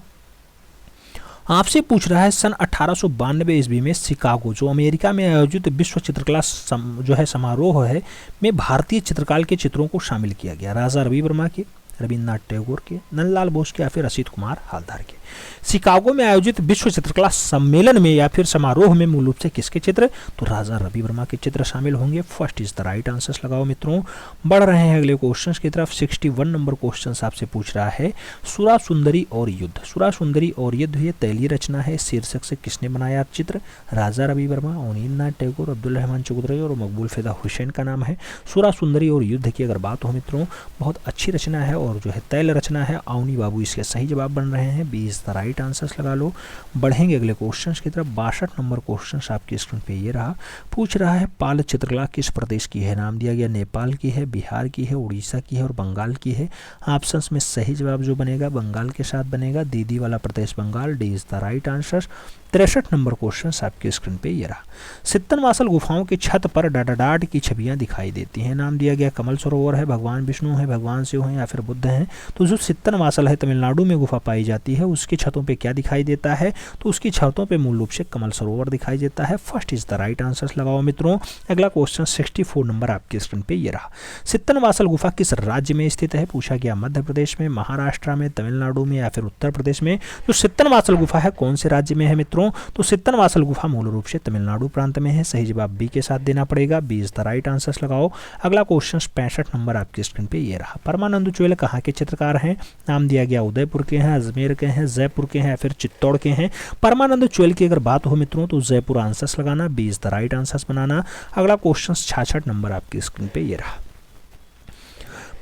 आपसे पूछ रहा है सन 1892 ईस्वी में शिकागो जो अमेरिका में आयोजित विश्व चित्रकला जो है समारोह है में भारतीय चित्रकार के चित्रों को शामिल किया गया। राजा रवि वर्मा के, रविन्द्रनाथ टैगोर के, नंदलाल बोस के या फिर असित कुमार हालदार के। शिकागो में आयोजित विश्व चित्रकला सम्मेलन में या फिर समारोह में मूल रूप से किसके चित्र, तो राजा रवि वर्मा के चित्र शामिल होंगे। First is the right answers लगाओ मित्रों। बढ़ रहे हैं अगले क्वेश्चन की तरफ। 61 नंबर क्वेश्चन आपसे पूछ रहा है सुरा सुंदरी और युद्ध। सुरा सुंदरी और युद्ध ये तैलीय रचना है, शीर्षक से किसने बनाया चित्र, राजा रवि वर्मा, अवनींद्रनाथ टैगोर, अब्दुल रहमान चौधरी और मकबूल फिदा हुसैन का नाम है। सुरा सुंदरी और युद्ध की अगर बात हो मित्रों बहुत अच्छी रचना है और जो है तैल रचना है। अवनी बाबू इसके सही जवाब बन रहे हैं। 20 द राइट आंसर्स लगा लो। बढ़ेंगे अगले क्वेश्चन की तरफ। 62 नंबर क्वेश्चन आपकी स्क्रीन पे ये रहा। पूछ रहा है पाल चित्रकला किस प्रदेश की है। नाम दिया गया नेपाल की है, बिहार की है, उड़ीसा की है और बंगाल की है। ऑप्शंस में सही जवाब जो बनेगा बंगाल के साथ बनेगा। दीदी वाला प्रदेश Bengal. D is the right answer. 63 number question आपकी स्क्रीन पे ये रहा। सित्तनवासल गुफाओं की छत पर डाडाडाट की छवियां दिखाई देती हैं। नाम दिया गया कमल सरोवर है, भगवान विष्णु है, भगवान शिव हैं या फिर बुद्ध हैं। तो जो सित्तनवासल है तमिलनाडु में गुफा पाई जाती है उसकी छतों पे क्या दिखाई देता है, तो उसकी छतों पे मूल रूप से कमल सरोवर दिखाई देता है। First is the right answer लगाओ मित्रों। अगला क्वेश्चन 64 नंबर आपकी स्क्रीन पे ये रहा। सित्तनवासल गुफा किस राज्य में स्थित है। पूछा गया मध्य प्रदेश में, महाराष्ट्र में, तमिलनाडु में या फिर उत्तर प्रदेश में। जो सित्तनवासल गुफा है कौन से राज्य में है मित्रों, तो सित्तनवासल गुफा मूल रूप से तमिलनाडु प्रांत में है। सही जवाब बी के साथ देना पड़ेगा। 20 द राइट आंसर्स लगाओ। अगला क्वेश्चन 65 नंबर आपकी स्क्रीन पे ये रहा। परमानंद चुएल कहाँ के चित्रकार हैं। नाम दिया गया उदयपुर के हैं, अजमेर के हैं, जयपुर के हैं या फिर चित्तौड़ के हैं। परमानंद चुएल की अगर बात हो मित्रों तो जयपुर आंसर्स लगाना। 20 द राइट आंसर्स बनाना। अगला क्वेश्चन 66 नंबर आपकी स्क्रीन पे ये रहा।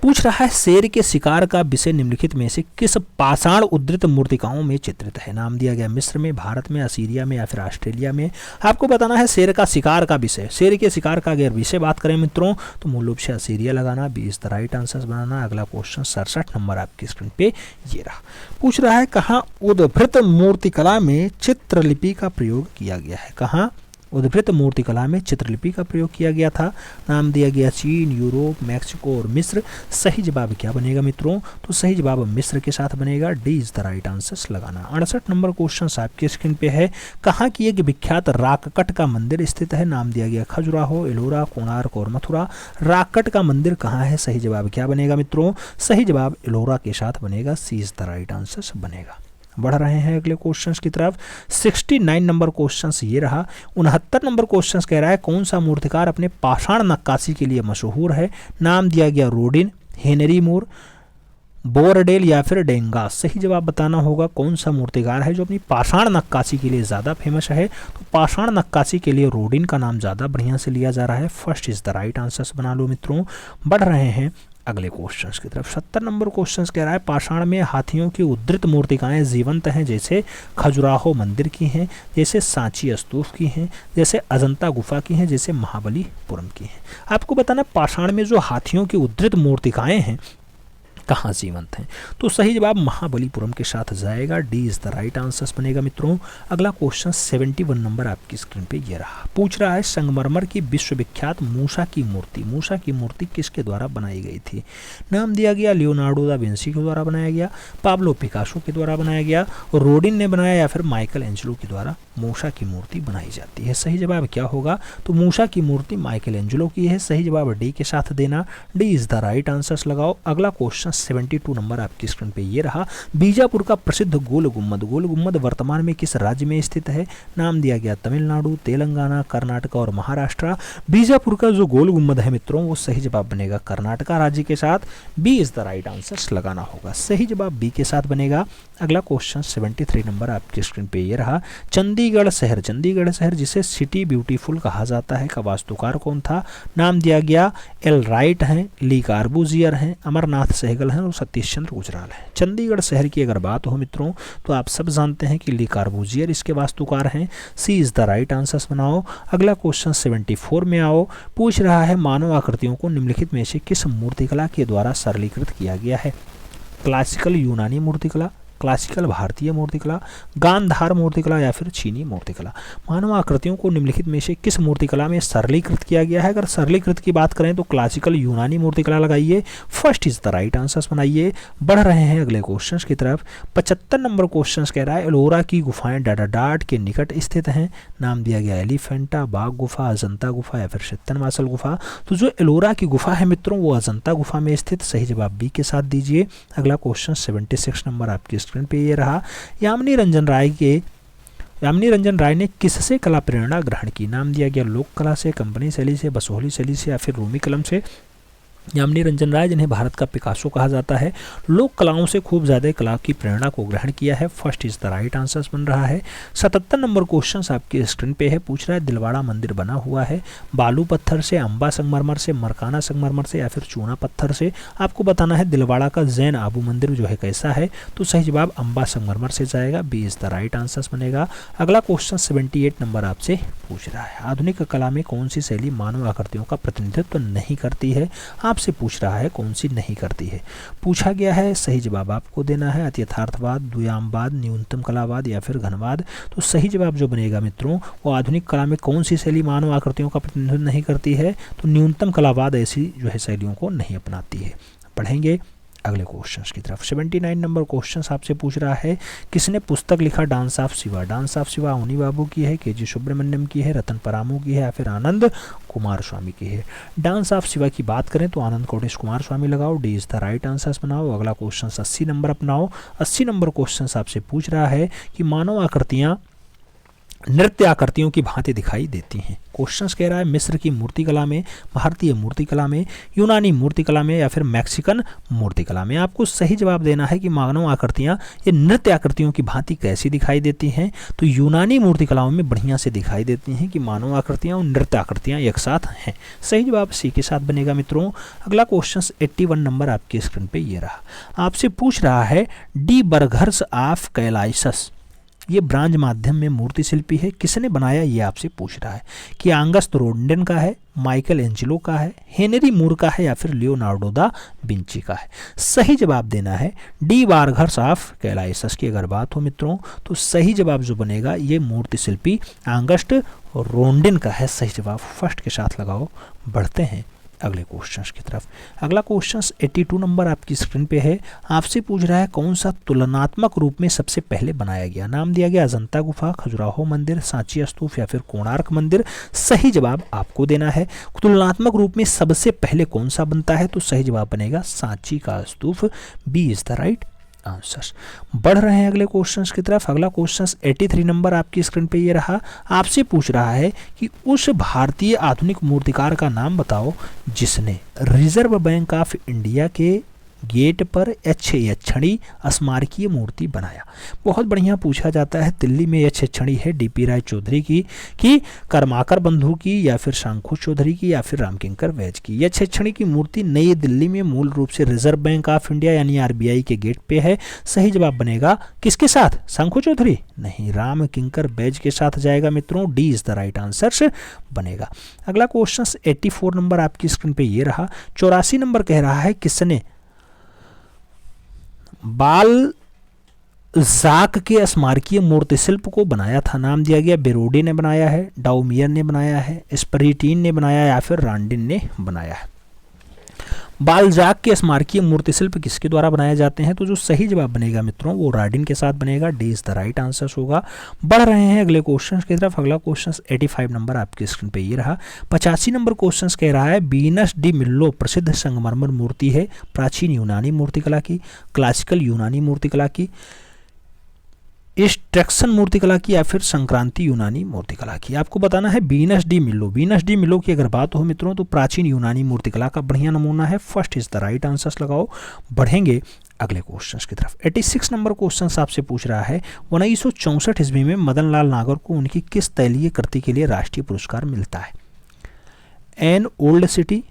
पूछ रहा है शेर के शिकार का विषय निम्नलिखित में से किस पाषाण उद्धृत मूर्तिकाओं में चित्रित है। नाम दिया गया मिस्र में, भारत में, असीरिया में या फिर ऑस्ट्रेलिया में। आपको बताना है शेर का शिकार का विषय। शेर के शिकार का अगर विषय बात करें मित्रों तो मूल रूप से असीरिया लगाना। 20 द राइट आंसर्स बनाना। अगला क्वेश्चन 67 नंबर आपकी स्क्रीन पे ये रहा। पूछ रहा है कहाँ उद्भृत मूर्तिकला में चित्रलिपि का प्रयोग किया गया है। कहाँ उद्भृत मूर्तिकला में चित्रलिपि का प्रयोग किया गया था। नाम दिया गया चीन, यूरोप, मैक्सिको और मिस्र। सही जवाब क्या बनेगा मित्रों, तो सही जवाब मिस्र के साथ बनेगा। D is the right answer लगाना। 68 नंबर क्वेश्चन आपकी स्क्रीन पे है। कहाँ की एक विख्यात राककट का मंदिर स्थित है। नाम दिया गया खजुराहो, एलोरा, कोणार्क और मथुरा। राककट का मंदिर कहाँ है, सही जवाब क्या बनेगा मित्रों, सही जवाब एलोरा के साथ बनेगा। सी इज द राइट आंसर बनेगा। बढ़ रहे हैं अगले क्वेश्चंस की तरफ। 69 नंबर क्वेश्चंस ये रहा। 69 नंबर क्वेश्चंस कह रहा है कौन सा मूर्तिकार अपने पाषाण नक्काशी के लिए मशहूर है। नाम दिया गया रोडिन, हेनरी मूर, बोरडेल या फिर डेंगास। सही जवाब बताना होगा कौन सा मूर्तिकार है जो अपनी पाषाण नक्काशी के लिए ज़्यादा फेमस है। तो पाषाण नक्काशी के लिए रोडिन का नाम ज़्यादा बढ़िया से लिया जा रहा है। First is the right answers बना लो मित्रों। बढ़ रहे हैं अगले क्वेश्चंस की तरफ। 70 नंबर क्वेश्चंस कह रहा है पाषाण में हाथियों की उद्धृत मूर्तिकाएं जीवंत हैं, जैसे खजुराहो मंदिर की हैं, जैसे सांची स्तूप की हैं, जैसे अजंता गुफा की हैं, जैसे महाबलीपुरम की हैं। आपको बताना पाषाण में जो हाथियों की उद्धृत मूर्तिकाएं हैं कहाँ जीवंत हैं, तो सही जवाब महाबलीपुरम के साथ जाएगा। D is the right answers बनेगा मित्रों। अगला क्वेश्चन 71 नंबर आपकी स्क्रीन पे ये रहा। पूछ रहा है संगमरमर की विश्वविख्यात मूसा की मूर्ति। मूसा की मूर्ति किसके द्वारा बनाई गई थी। नाम दिया गया लियोनार्डो दा विंसी के द्वारा बनाया गया, पाब्लो पिकासो के द्वारा बनाया गया, और रोडिन ने बनाया या फिर माइकल एंजेलो के द्वारा मूसा की मूर्ति बनाई जाती है। सही जवाब क्या होगा, तो मूसा की मूर्ति माइकल एंजेलो की है। सही जवाब डी के साथ देना। D is the right answers लगाओ। अगला क्वेश्चन 72 नंबर आपकी स्क्रीन पे ये रहा। बीजापुर का प्रसिद्ध गोल गुम्बद। गोल गुम्बद वर्तमान में किस राज्य में स्थित है। नाम दिया गया तमिलनाडु, तेलंगाना, कर्नाटक और महाराष्ट्र। बीजापुर का जो गोल गुम्बद है मित्रों वो सही जवाब बनेगा कर्नाटका राज्य के साथ। B is the right answers लगाना होगा। सही जवाब बी के साथ बनेगा। अगला क्वेश्चन 73 नंबर आपकी स्क्रीन पे ये रहा। चंडीगढ़ शहर, चंडीगढ़ शहर जिसे सिटी ब्यूटीफुल कहा जाता है का वास्तुकार कौन था। नाम दिया गया एल राइट हैं, ली कार्बूजियर हैं, अमरनाथ सहगल सहगल हैं और सतीश चंद्र गुजराल हैं। चंडीगढ़ शहर की अगर बात हो मित्रों तो आप सब जानते हैं कि ली कार्बूजियर इसके वास्तुकार हैं। सी इज़ द राइट आंसर बनाओ। अगला क्वेश्चन 74 में आओ। पूछ रहा है मानव आकृतियों को निम्नलिखित में से किस मूर्तिकला के द्वारा सरलीकृत किया गया है? क्लासिकल यूनानी मूर्तिकला, क्लासिकल भारतीय मूर्तिकला, गांधार मूर्तिकला या फिर चीनी मूर्तिकला। मानव आकृतियों को निम्नलिखित में से किस मूर्तिकला में सरलीकृत किया गया है? अगर सरलीकृत की बात करें तो क्लासिकल यूनानी मूर्तिकला लगाइए, first is the right answer बनाइए। बढ़ रहे हैं अगले क्वेश्चन की तरफ। 75 नंबर क्वेश्चन कह रहा है एलोरा की गुफाएं डाडाडाट के निकट स्थित हैं। नाम दिया गया एलिफेंटा, बाघ गुफा, अजंता गुफा या फिर चित्तनवासल गुफा। तो जो एलोरा की गुफा है मित्रों वो अजंता गुफा में स्थित। सही जवाब बी के साथ दीजिए। अगला क्वेश्चन 76 नंबर आपकी स्क्रीन पे ये रहा। यामिनी रंजन राय ने किससे कला प्रेरणा ग्रहण की? नाम दिया गया लोक कला से, कंपनी शैली से, बसोहली शैली से या फिर रूमी कलम से। यामिनी रंजन राय जिन्हें भारत का पिकासो कहा जाता है, लोक कलाओं से खूब ज़्यादा कला की प्रेरणा को ग्रहण किया है। First is the right answer बन रहा है। 77 नंबर क्वेश्चन आपकी स्क्रीन पे है। पूछ रहा है दिलवाड़ा मंदिर बना हुआ है बालू पत्थर से, अम्बा संगमरमर से, मरकाना संगमरमर से या फिर चूना पत्थर से। आपको बताना है दिलवाड़ा का जैन आबू मंदिर जो है कैसा है। तो सही जवाब अम्बा संगमरमर से जाएगा। B is the right answer बनेगा। अगला क्वेश्चन 78 नंबर आपसे पूछ रहा है आधुनिक कला में कौन सी शैली मानव आकृतियों का प्रतिनिधित्व नहीं करती है? आपसे पूछ रहा है कौन सी नहीं करती है। पूछा गया है, सही जवाब आपको देना है। अतियथार्थवाद, द्व्यामवाद, न्यूनतम कलावाद या फिर घनवाद। तो सही जवाब जो बनेगा मित्रों वो आधुनिक कला में कौन सी शैली मानव आकृतियों का प्रतिनिधित्व नहीं करती है? तो न्यूनतम कलावाद ऐसी जो है शैलियों को नहीं अपनाती है। पढ़ेंगे अगले क्वेश्चंस की तरफ। 79 नंबर क्वेश्चंस आपसे पूछ रहा है किसने पुस्तक लिखा dance of Shiva? Dance of Shiva उनी बाबू की है, के.जी. सुब्रमण्यम की है, रतन परामू की है या फिर आनंद कुमार स्वामी की है। डांस ऑफ शिवा की बात करें तो आनंद कोटेश कुमार स्वामी लगाओ। D is the right answer बनाओ। अगला क्वेश्चन 80 नंबर अपनाओ। 80 नंबर क्वेश्चन आपसे पूछ रहा है कि मानव आकृतियाँ नृत्य आकृतियों की भांति दिखाई देती हैं। क्वेश्चंस कह रहा है मिस्र की मूर्तिकला में, भारतीय मूर्तिकला में, यूनानी मूर्तिकला में या फिर मैक्सिकन मूर्तिकला में। आपको सही जवाब देना है कि मानव आकृतियाँ ये नृत्य आकृतियों की भांति कैसी दिखाई देती हैं। तो यूनानी मूर्तिकलाओं में बढ़िया से दिखाई देती हैं कि मानव आकृतियाँ और नृत्य आकृतियाँ एक साथ हैं। सही जवाब सी के साथ बनेगा मित्रों। अगला क्वेश्चन 81 नंबर आपकी स्क्रीन पर ये रहा। आपसे पूछ रहा है डी बर्गर्स ऑफ कैलाइसस ये ब्रांज माध्यम में मूर्ति शिल्पी है, किसने बनाया ये आपसे पूछ रहा है कि आंगस्त रोडेन का है, माइकल एंजेलो का है, हेनरी मूर का है या फिर लियोनार्डो दा विंची का है। सही जवाब देना है डी बार्गर्स ऑफ कैलाइसस की अगर बात हो मित्रों तो सही जवाब जो बनेगा ये मूर्ति शिल्पी आंगस्ट रोडेन का है। सही जवाब फर्स्ट के साथ लगाओ। बढ़ते हैं अगले क्वेश्चंस की तरफ। अगला क्वेश्चंस 82 नंबर आपकी स्क्रीन पे है। आपसे पूछ रहा है कौन सा तुलनात्मक रूप में सबसे पहले बनाया गया? नाम दिया गया अजंता गुफा, खजुराहो मंदिर, सांची स्तूप या फिर कोणार्क मंदिर। सही जवाब आपको देना है। तुलनात्मक रूप में सबसे पहले कौन सा बनता है? तो सही जवाब बनेगा सांची का स्तूप। B is the right answer. बढ़ रहे हैं अगले क्वेश्चंस की तरफ। अगला क्वेश्चंस 83 नंबर आपकी स्क्रीन पे ये रहा। आपसे पूछ रहा है कि उस भारतीय आधुनिक मूर्तिकार का नाम बताओ जिसने रिजर्व बैंक ऑफ इंडिया के गेट पर यक्षणी स्मारकीय मूर्ति बनाया। बहुत बढ़िया पूछा जाता है। दिल्ली में यक्षणी है डीपी राय चौधरी की, कि कर्माकर बंधु की या फिर शंखु चौधरी की या फिर रामकिंकर वैज की। यक्षणी की मूर्ति नई दिल्ली में मूल रूप से रिजर्व बैंक ऑफ इंडिया यानी आरबीआई के गेट पे है। सही जवाब बनेगा किसके साथ? शंखु चौधरी नहीं, रामकिंकर बैज के साथ जाएगा मित्रों। D is the right answer बनेगा। अगला क्वेश्चन 84 नंबर आपकी स्क्रीन पे ये रहा। 84 नंबर कह रहा है किसने बाल जाक के स्मारकीय मूर्ति शिल्प को बनाया था? नाम दिया गया बेरोडे ने बनाया है, डाउमियर ने बनाया है, स्परीटीन ने बनाया या फिर रांडिन ने बनाया है। बालजाक के स्मारकीय मूर्ति शिल्प किसके द्वारा बनाए जाते हैं? तो जो सही जवाब बनेगा मित्रों वो राडिन के साथ बनेगा। D is the right answer होगा। बढ़ रहे हैं अगले क्वेश्चन की तरफ। अगला क्वेश्चन 85 नंबर आपकी स्क्रीन पे ये रहा। 85 नंबर क्वेश्चन कह रहा है वीनस डी मिल्लो प्रसिद्ध संगमरमर मूर्ति है प्राचीन यूनानी मूर्तिकला की, क्लासिकल यूनानी मूर्तिकला की, इंस्ट्रक्शन मूर्तिकला की या फिर संक्रांति यूनानी मूर्तिकला की। आपको बताना है वीनस डी मिलो। वीनस डी मिलो की अगर बात हो मित्रों तो प्राचीन यूनानी मूर्तिकला का बढ़िया नमूना है। First is the right answer लगाओ। बढ़ेंगे अगले क्वेश्चन की तरफ। 86 नंबर क्वेश्चन आपसे पूछ रहा है 1964 ईस्वी में मदन लाल नागर को उनकी किस तैलीय कृति के लिए राष्ट्रीय पुरस्कार मिलता है? An old city,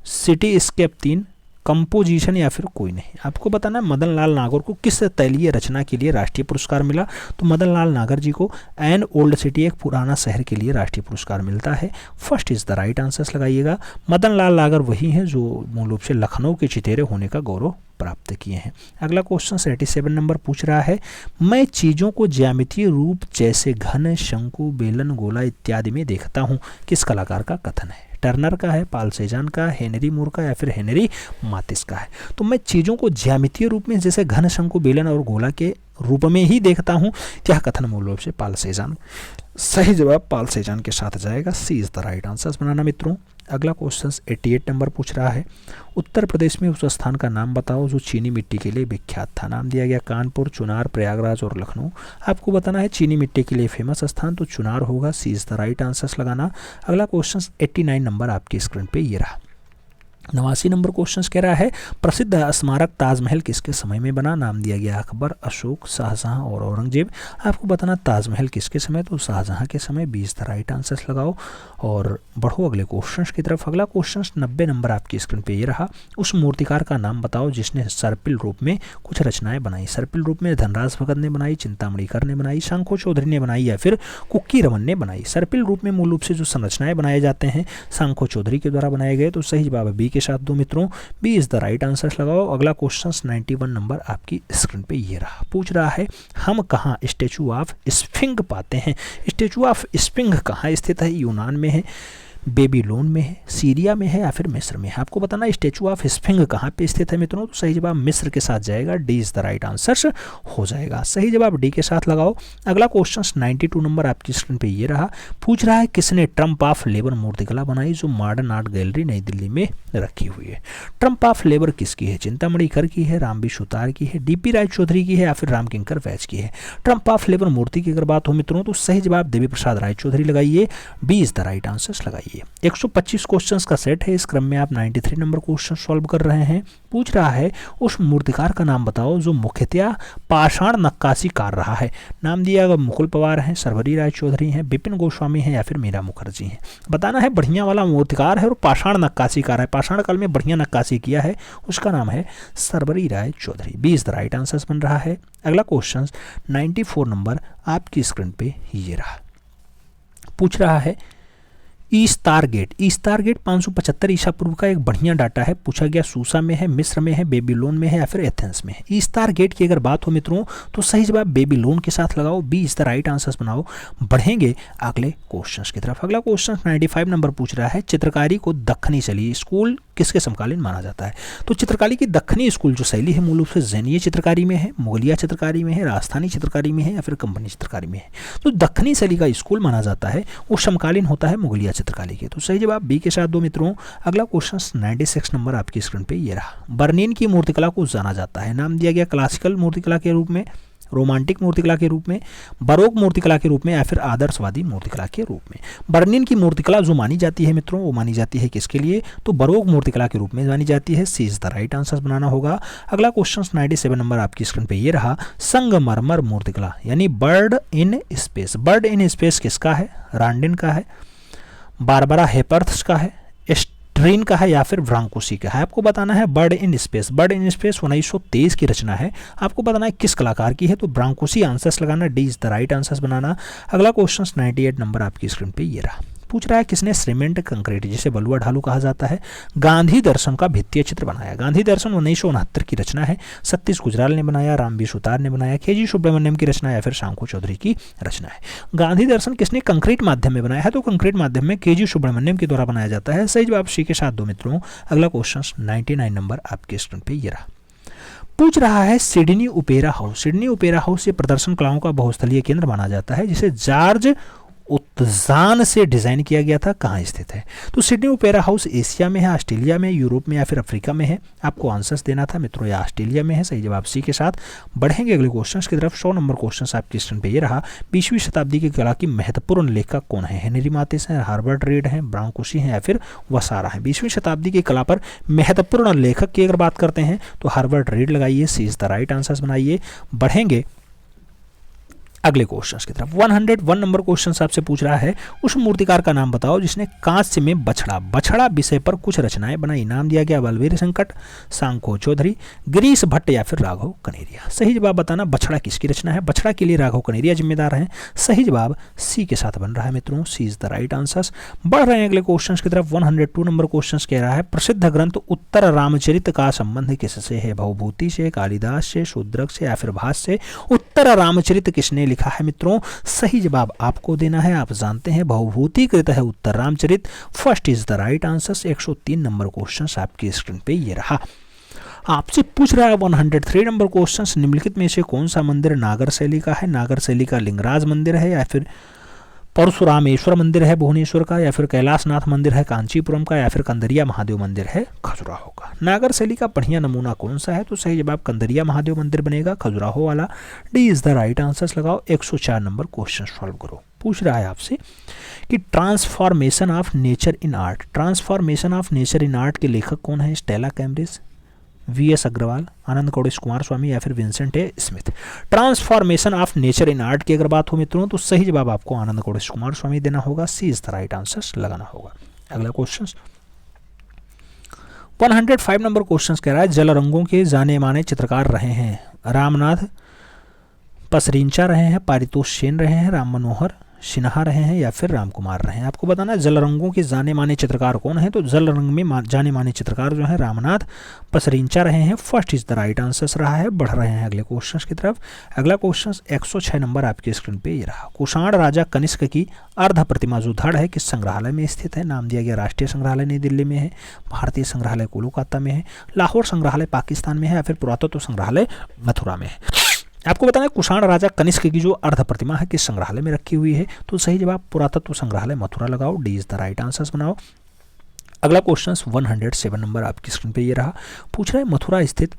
cityscape 3, composition या फिर कोई नहीं। आपको बताना है मदन लाल नागर को किस तैलीय रचना के लिए राष्ट्रीय पुरस्कार मिला। तो मदन लाल नागर जी को एन ओल्ड सिटी, एक पुराना शहर के लिए राष्ट्रीय पुरस्कार मिलता है। First is the right answer लगाइएगा। मदन लाल नागर वही हैं जो मूल रूप से लखनऊ के चितेरे होने का गौरव प्राप्त किए हैं। अगला क्वेश्चन 87 नंबर पूछ रहा है, मैं चीज़ों को ज्यामितीय रूप जैसे घन, शंकु, बेलन, गोला इत्यादि में देखता हूँ। किस कलाकार का कथन है? टर्नर का है, पाल सेजान का, हेनरी मूर का या फिर हेनरी मातिस का है। तो मैं चीज़ों को ज्यामितीय रूप में जैसे घन, शंकु, बेलन और गोला के रूप में ही देखता हूँ। यह कथन मूल रूप से पाल सेजान। सही जवाब पाल सेजान के साथ जाएगा। सी इज द राइट आंसर बनाना मित्रों। अगला क्वेश्चन 88 नंबर पूछ रहा है, उत्तर प्रदेश में उस स्थान का नाम बताओ जो चीनी मिट्टी के लिए विख्यात था। नाम दिया गया कानपुर, चुनार, प्रयागराज और लखनऊ। आपको बताना है चीनी मिट्टी के लिए फेमस स्थान, तो चुनार होगा। सी इज द राइट आंसर लगाना। अगला क्वेश्चन 89 नंबर आपकी स्क्रीन पे ये रहा। 89 नंबर क्वेश्चन कह रहा है, प्रसिद्ध स्मारक ताजमहल किसके समय में बना। नाम दिया गया अकबर, अशोक, शाहजहां और औरंगजेब। आपको बताना ताजमहल किसके समय, तो शाहजहां के समय। 20 द राइट आंसर लगाओ और बढ़ो अगले क्वेश्चन की तरफ। अगला क्वेश्चन 90 नंबर आपकी स्क्रीन पे ये रहा। उस मूर्तिकार का नाम बताओ जिसने सर्पिल रूप में कुछ रचनाएं बनाई। सर्पिल रूप में धनराज भगत ने बनाई, चिंतामणिकर ने बनाई, शंखो चौधरी ने बनाई या फिर कुक्की रमन ने बनाई। सर्पिल रूप में मूल रूप से जो संरचनाएं बनाए जाते हैं शंखो चौधरी के द्वारा बनाए गए। तो सही जवाब बी के साथ दो मित्रों। B is the right answer लगाओ। अगला क्वेश्चन 91 नंबर आपकी स्क्रीन पे ये रहा। पूछ रहा है, हम कहाँ स्टैचू ऑफ स्फिंक्स पाते हैं। स्टैचू ऑफ स्फिंक्स कहाँ स्थित है। यूनान में है, बेबीलोन में है, सीरिया में है या फिर मिस्र में है। आपको बताना स्टैचू ऑफ स्फिंक्स कहाँ पे स्थित है मित्रों। तो सही जवाब मिस्र के साथ जाएगा। D is the right answer हो जाएगा। सही जवाब डी के साथ लगाओ। अगला क्वेश्चन 92 नंबर आपकी स्क्रीन पे ये रहा। पूछ रहा है, किसने ट्रम्प ऑफ लेबर मूर्तिकला बनाई जो मॉडर्न आर्ट गैलरी नई दिल्ली में रखी हुई है। ट्रम्प ऑफ लेबर किसकी है। चिंतामणिकर की है, रामबी सुतार की है, डीपी राय चौधरी की है या फिर रामकिंकर वैज की है। ट्रम्प ऑफ लेबर मूर्ति की अगर बात हो मित्रों तो सही जवाब देवी प्रसाद राय चौधरी लगाइए। B is the right answer लगाइए। 125 क्वेश्चंस का सेट है। इस क्रम में आप 93 नंबर क्वेश्चन सॉल्व कर रहे हैं। पूछ रहा है, उस मूर्तिकार का नाम बताओ जो मुख्यतया पाषाण नक्काशी कर रहा है। नाम दिया गया मुकुल पवार हैं, सर्वरी राय चौधरी हैं, विपिन गोस्वामी हैं या फिर मीरा मुखर्जी हैं। बताना है बढ़िया वाला मूर्तिकार है और पाषाण नक्काशी कर रहा है, पाषाण काल में बढ़िया नक्काशी किया है, उसका नाम है Sarbari Roy Chowdhury. B is the right answer बन रहा है। अगला क्वेश्चन 94 नंबर आपकी स्क्रीन पे ये रहा। पूछ रहा है, ईस्तार गेट 575 ईसा पूर्व का एक बढ़िया डाटा है। पूछा गया सूसा में है, मिस्र में है, बेबीलोन में है या फिर एथेंस में है। ईस्तार गेट की अगर बात हो मित्रों तो सही जवाब बेबीलोन के साथ लगाओ। B is the right answer बनाओ। बढ़ेंगे अगले क्वेश्चन की तरफ। अगला क्वेश्चन 95 नंबर पूछ रहा है, चित्रकारी को दक्षिणी शैली स्कूल किसके समकालीन माना जाता है। तो चित्रकारी की दक्षिणी स्कूल जो शैली है मूल रूप से जैनीय चित्रकारी में है, मुगलिया चित्रकारी में है, राजस्थानी चित्रकारी में है या फिर कंपनी चित्रकारी में है। तो दक्षिणी शैली का स्कूल माना जाता है वो समकालीन होता है मुगलिया चित्रकारी के। तो सही जवाब बी के साथ दो मित्रों। अगला क्वेश्चन 96 नंबर आपकी स्क्रीन पे ये रहा। बर्लिन की मूर्तिकला को जाना जाता है। नाम दिया गया क्लासिकल मूर्तिकला के रूप में, रोमांटिक मूर्तिकला के रूप में, बरोक मूर्तिकला के रूप में या फिर आदर्शवादी मूर्तिकला के रूप में। बर्लिन की मूर्तिकला जो मानी जाती है मित्रों वो मानी जाती है किसके लिए, तो बरोक मूर्तिकला के रूप में मानी जाती है। सी इज द राइट आंसर बनाना होगा। अगला क्वेश्चन 97 नंबर आपकी स्क्रीन पे ये रहा। संगमरमर मूर्तिकला यानी bird in space. Bird in space किसका है, रांडिन का है, बारबरा हेपर्थ का है, ट्रेन का है या फिर ब्रांकोसी का है। आपको बताना है bird in space. Bird in space 1923 की रचना है। आपको बताना है किस कलाकार की है, तो ब्रांकोसी आंसर्स लगाना। D is the right answers बनाना। अगला क्वेश्चन 98 नंबर आपकी स्क्रीन पे ये रहा। पूछ रहा है, किसने सीमेंट कंक्रीट जिसे बलुआ ढालू कहा जाता है गांधी दर्शन का भित्तीय चित्र बनाया। गांधी दर्शन 1969 की रचना है। सतीश गुजराल ने बनाया, रामबी सुतार ने बनाया, केजी सुब्रमण्यम की रचना या फिर शंखो चौधरी की रचना है। गांधी दर्शन किसने कंक्रीट माध्यम में बनाया है, तो कंक्रीट माध्यम में केजी सुब्रमण्यम के द्वारा बनाया जाता है। सही जवाब सी के साथ दो मित्रों। अगला क्वेश्चन 99 नंबर आपके स्क्रीन पे ये रहा। पूछ रहा है, Sydney opera house. Sydney opera house ये प्रदर्शन कलाओं का बहुस्थलीय केंद्र माना जाता है जिसे जॉर्ज उत्जान से डिज़ाइन किया गया था। कहाँ स्थित है, तो सिडनी ओपेरा हाउस एशिया में है, ऑस्ट्रेलिया में, यूरोप में या फिर अफ्रीका में है। आपको आंसर्स देना था मित्रों, या ऑस्ट्रेलिया में है। सही जवाब सी के साथ। बढ़ेंगे अगले क्वेश्चंस की तरफ। 100 नंबर क्वेश्चन आपकी स्क्रीन पे ये रहा। 20वीं शताब्दी की कला की महत्वपूर्ण लेखक कौन है। हेनरी मातिस हैं, हार्बर्ट रीड हैं, ब्रांकोसी हैं या फिर वसारा हैं। 20वीं शताब्दी की कला पर महत्वपूर्ण लेखक की अगर बात करते हैं तो हार्बर्ट रीड लगाइए। सी इज द राइट आंसर्स बनाइए। बढ़ेंगे अगले क्वेश्चन की तरफ 101 नंबर क्वेश्चन आपसे पूछ रहा है, उस मूर्तिकार का नाम बताओ जिसने कांस्य में बछड़ा विषय पर कुछ रचनाएं बनाई। नाम दिया गया बलवीर संकट, सांको चौधरी, गिरीश भट्ट या फिर राघव कनेरिया। सही जवाब बताना बछड़ा किसकी रचना है। बछड़ा के लिए राघव कनेरिया जिम्मेदार हैं। सही जवाब सी के साथ बन रहा है मित्रों, सी इज द राइट आंसर। बढ़ रहे हैं अगले क्वेश्चन की तरफ 102 नंबर क्वेश्चन कह रहा है, प्रसिद्ध ग्रंथ उत्तर रामचरित का संबंध किससे है। भवभूति से, कालिदास से, शूद्रक से या फिर भास से। उत्तर रामचरित किसने लिखा है मित्रों। सही जवाब आपको देना है। आप जानते हैं भवभूति कृत है Uttar Ramcharit. First is the right answer. 103 number question आपकी स्क्रीन पे ये रहा। आपसे पूछ रहा है 103 नंबर क्वेश्चन, निम्नलिखित में से कौन सा मंदिर नागर शैली का है। नागर शैली का लिंगराज मंदिर है या फिर परशुरामेश्वर मंदिर है भुवनेश्वर का, या फिर कैलाशनाथ मंदिर है कांचीपुरम का, या फिर कंदरिया महादेव मंदिर है खजुराहो का। नागर शैली का बढ़िया नमूना कौन सा है, तो सही जवाब कंदरिया महादेव मंदिर बनेगा, खजुराहो वाला। D is the right answer लगाओ। 104 नंबर क्वेश्चन सॉल्व करो। पूछ रहा है आपसे कि transformation of nature in art, transformation of nature in art के लेखक कौन है। Stella Kramrisch, V S. Agrawal, Ananda Kentish Coomaraswamy या फिर Vincent A. Smith. Transformation of nature in art की अगर बात हो मित्रों तो सही जवाब आपको आनंद कौड़ेश कुमार स्वामी देना होगा। सी इज द राइट आंसर लगाना होगा। अगला क्वेश्चन 105 नंबर क्वेश्चन कह रहा है, जल रंगों के जाने माने चित्रकार रहे हैं। रामनाथ पसरिंचा रहे हैं, पारितोष सेन रहे हैं, राम मनोहर सिन्हा रहे हैं या फिर राम कुमार रहे हैं। आपको बताना है जल रंगों के जाने माने चित्रकार कौन है, तो जल रंग में जाने माने चित्रकार जो है रामनाथ पसरिंचा रहे हैं। First is the right answer रहा है। बढ़ रहे हैं अगले क्वेश्चन की तरफ। अगला क्वेश्चन 106 नंबर आपकी स्क्रीन पे ये रहा। कुषाण राजा कनिष्क की अर्ध प्रतिमा जो धड़ है किस संग्रहालय में स्थित है। नाम दिया गया राष्ट्रीय संग्रहालय नई दिल्ली में है, भारतीय संग्रहालय कोलकाता में है, लाहौर संग्रहालय पाकिस्तान में है या फिर पुरातत्व संग्रहालय मथुरा में है। आपको बताना है कुषाण राजा कनिष्क की जो अर्ध प्रतिमा है किस संग्रहालय में रखी हुई है, तो सही जवाब पुरातत्व संग्रहालय मथुरा लगाओ। D is the right answer बनाओ। अगला क्वेश्चन 107 नंबर आपकी स्क्रीन पे ये रहा। पूछ रहा है मथुरा स्थित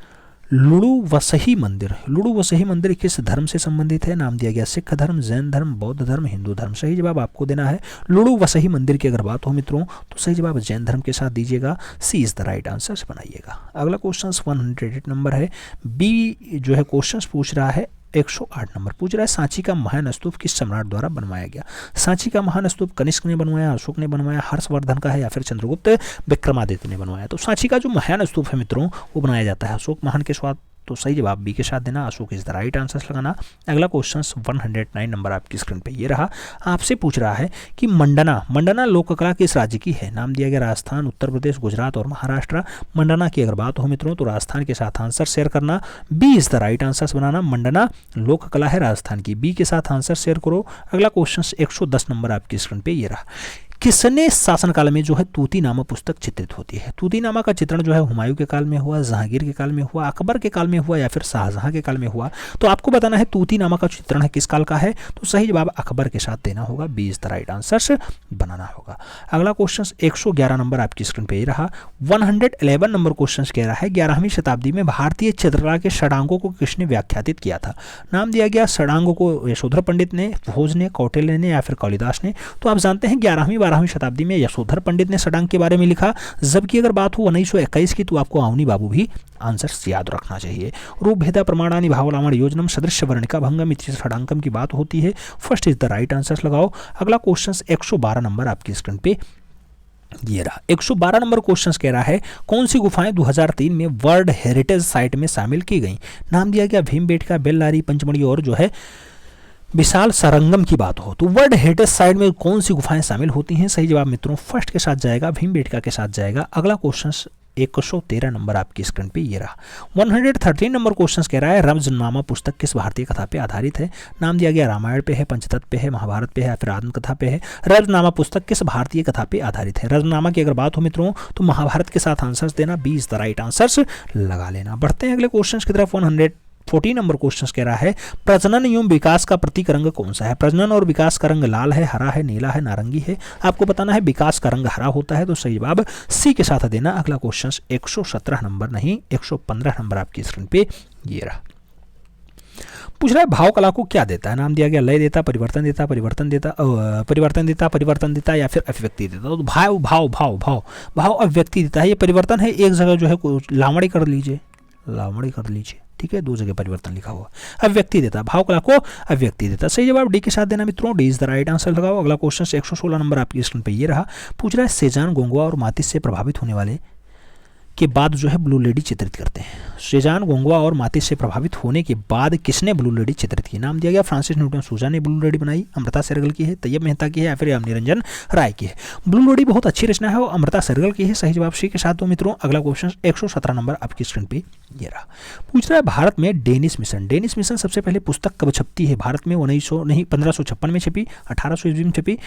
लुड़ुवसही मंदिर, लुड़ुवसही मंदिर किस धर्म से संबंधित है। नाम दिया गया सिख धर्म, जैन धर्म, बौद्ध धर्म, हिंदू धर्म। सही जवाब आपको देना है। लुड़ुवसही मंदिर की अगर बात हो मित्रों तो सही जवाब जैन धर्म के साथ दीजिएगा। सी इज द राइट आंसर बनाइएगा। अगला क्वेश्चन 108 नंबर है। बी जो है क्वेश्चन पूछ रहा है 108 नंबर पूछ रहा है, सांची का महान स्तूप किस सम्राट द्वारा बनवाया गया। सांची का महान स्तूप कनिष्क ने बनवाया, अशोक ने बनवाया, हर्षवर्धन का है या फिर चंद्रगुप्त विक्रमादित्य ने बनवाया। तो सांची का जो महान स्तूप है मित्रों वो बनाया जाता है अशोक महान के साथ। तो सही जवाब बी के साथ देना, Ashok is the right answer लगाना। अगला क्वेश्चन 109 नंबर आपकी स्क्रीन पे ये रहा। आपसे पूछ रहा है कि मंडना लोक कला किस राज्य की है। नाम दिया गया राजस्थान, उत्तर प्रदेश, गुजरात और महाराष्ट्र। मंडना की अगर बात हो मित्रों तो राजस्थान के साथ आंसर शेयर करना। B is the right answer बनाना। मंडना लोक कला है राजस्थान की। बी के साथ आंसर शेयर करो। अगला क्वेश्चन 110 नंबर आपकी स्क्रीन पे ये रहा। किसने शासनकाल में जो है तूतीनामा पुस्तक चित्रित होती है। तूतीनामा का चित्रण जो है हुमायूं के काल में हुआ, जहांगीर के काल में हुआ, अकबर के काल में हुआ या फिर शाहजहां के काल में हुआ। तो आपको बताना है तूतीनामा का चित्रण है किस काल का है, तो सही जवाब अकबर के साथ देना होगा। B is the right answer बनाना होगा। अगला क्वेश्चन 111 नंबर आपकी स्क्रीन पे ही रहा। 111 नंबर क्वेश्चन कह रहा है 11वीं शताब्दी में भारतीय चित्रकला के षडांगों को किसने व्याख्यातित किया था। नाम दिया गया षडांगों को यशोधर पंडित ने, भोज ने, कौटिल्य ने या फिर कालिदास ने। तो आप जानते हैं 11वीं शताब्दी में यशोधर पंडित ने षडांग के बारे में लिखा, जबकि अगर बात हो 1921 की तो आपको आवनी बाबू भी आंसर याद रखना चाहिए। रूप भेदा प्रमाणानि भावलावण योजनम सदृश वर्णिका भंगम इति षडांकम की बात होती है। First is the right answer लगाओ। अगला क्वेश्चन 112 नंबर आपकी स्क्रीन पे ये रहा। 112 नंबर क्वेश्चन कह रहा है कौन सी गुफाएं 2003 में वर्ल्ड हेरिटेज साइट में शामिल की गई। नाम दिया गया भीमबेटका, बेल्लारी, पंचमढ़ी और जो है विशाल सरंगम की बात हो तो वर्ल्ड हेरिटेज साइट में कौन सी गुफाएं शामिल होती हैं। सही जवाब मित्रों फर्स्ट के साथ जाएगा, भीमबेटका के साथ जाएगा। अगला क्वेश्चन 113 नंबर आपकी स्क्रीन पे ये रहा। 113 नंबर क्वेश्चन कह रहा है रम्जनामा पुस्तक किस भारतीय कथा पे आधारित है। नाम दिया गया रामायण पे है, पंचतत्व पे है, महाभारत पे है या फिर आत्मकथा पे है। रम्जनामा पुस्तक किस भारतीय कथा पे आधारित है। रम्जनामा की अगर बात हो मित्रों तो महाभारत के साथ आंसर्स देना। 20 द राइट आंसर्स लगा लेना। बढ़ते हैं अगले क्वेश्चन की तरफ। 114 नंबर क्वेश्चन कह रहा है प्रजनन एवं विकास का प्रतीक रंग कौन सा है। प्रजनन और विकास का रंग लाल है, हरा है, नीला है, नारंगी है। आपको बताना है विकास का रंग हरा होता है, तो सही जवाब सी के साथ देना। अगला क्वेश्चन 117 नंबर नहीं 115 नंबर आपकी स्क्रीन पे ये रहा। पूछ रहा है भाव कला को क्या देता है। नाम दिया गया लय देता, परिवर्तन देता, परिवर्तन देता या फिर अभिव्यक्ति देता। तो भाव भाव भाव भाव भाव अभिव्यक्ति देता है। ये परिवर्तन है, एक जगह जो है लावणी कर लीजिए, लावड़ी कर लीजिए, ठीक है, 2 जगह परिवर्तन लिखा हुआ। अभिव्यक्ति देता, भाव कला को अभिव्यक्ति देता। सही जवाब डी के साथ देना मित्रों, D is the right answer लगाओ। अगला क्वेश्चन 116 नंबर आपकी स्क्रीन पे ये रहा, पूछ रहा है सेजान गोंगवा और मातिस से प्रभावित होने वाले के बाद जो है ब्लू लेडी चित्रित करते हैं। सेजान गोंगवा और मातिस से प्रभावित होने के बाद किसने ब्लू लेडी चित्रित की? नाम दिया गया फ्रांसिस न्यूटन सूजा ने ब्लू लेडी बनाई, अमृता सहगल की है, तैयब मेहता की है या फिर निरंजन राय की है। ब्लू लेडी बहुत अच्छी रचना है और अमृता सहगल की है। सही जवाब सी के साथ दो मित्रों। अगला क्वेश्चन 117 नंबर आपकी स्क्रीन पे ये रहा, पूछ रहा है भारत में डेनिस मिशन। डेनिस मिशन सबसे पहले पुस्तक कब छपती है? भारत में 1556 में छपी, 1800 ईस्वी में छपी,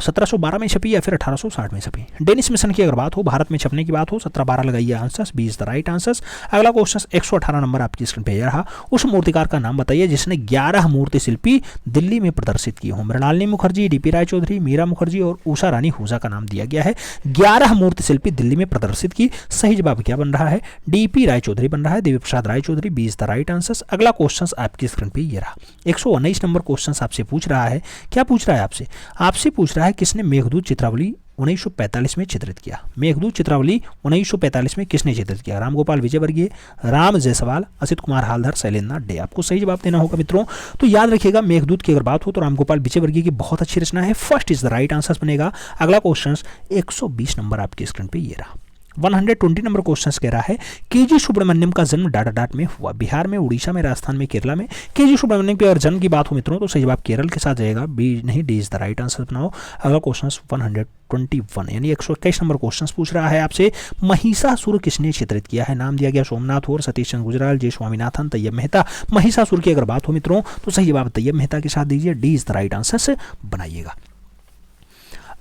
1712 में छपी या फिर 1860 में छपी? डेनिस मिशन की अगर बात हो, भारत में छपने की बात हो, 1712 लगाइए answer, B is the right answer. अगला क्वेश्चन 118 नंबर आपकी स्क्रीन पे यह रहा, उस मूर्तिकार का नाम बताइए जिसने 11 मूर्ति शिल्पी दिल्ली में प्रदर्शित किए हों। मृणालिनी मुखर्जी, डीपी राय चौधरी, मीरा मुखर्जी और उषा रानी हुजा का नाम दिया गया है। 11 मूर्ति शिल्पी दिल्ली में प्रदर्शित की। सही जवाब क्या बन रहा है? डीपी राय चौधरी बन रहा है, देवी प्रसाद राय Chowdhury, B is the right answer. अगला क्वेश्चन आपकी स्क्रीन पे ये रहा, 119 नंबर क्वेश्चन आपसे पूछ रहा है, क्या पूछ रहा है आपसे? आपसे पूछ रहा है किसने मेघदूत चित्रावली 1945 में चित्रित किया? मेघदूत चित्रावली 1945 में किसने चित्रित किया? रामगोपाल विजयवर्गीय, राम जायसवाल, असित कुमार हालधर, शैलेंद्र डे। आपको सही जवाब देना होगा मित्रों। तो याद रखिएगा, मेघदूत की अगर बात हो तो रामगोपाल विजयवर्गीय की बहुत अच्छी रचना है, first is the right answer बनेगा। अगला क्वेश्चन 120 नंबर आपकी स्क्रीन पे ये रहा, 120 नंबर क्वेश्चन कह रहा है केजी सुब्रमण्यम का जन्म डाटाडाट में हुआ। बिहार में, उड़ीसा में, राजस्थान में, केरला में। केजी सुब्रमण्यम की अगर जन्म की बात हो मित्रों तो सही जवाब केरल के साथ जाएगा, बी नहीं, D is the right answer बनाओ। अगला क्वेश्चन 121 यानी 121 नंबर क्वेश्चन पूछ रहा है आपसे, महिषासुर किसने चित्रित किया है? नाम दिया गया सोमनाथ और सतीश चंद्र गुजराल, जे स्वामीनाथन, तैयब मेहता। महिषासुर की अगर बात हो मित्रों तो सही जवाब तैयब मेहता के साथ दीजिए, D is the right answer बनाइएगा।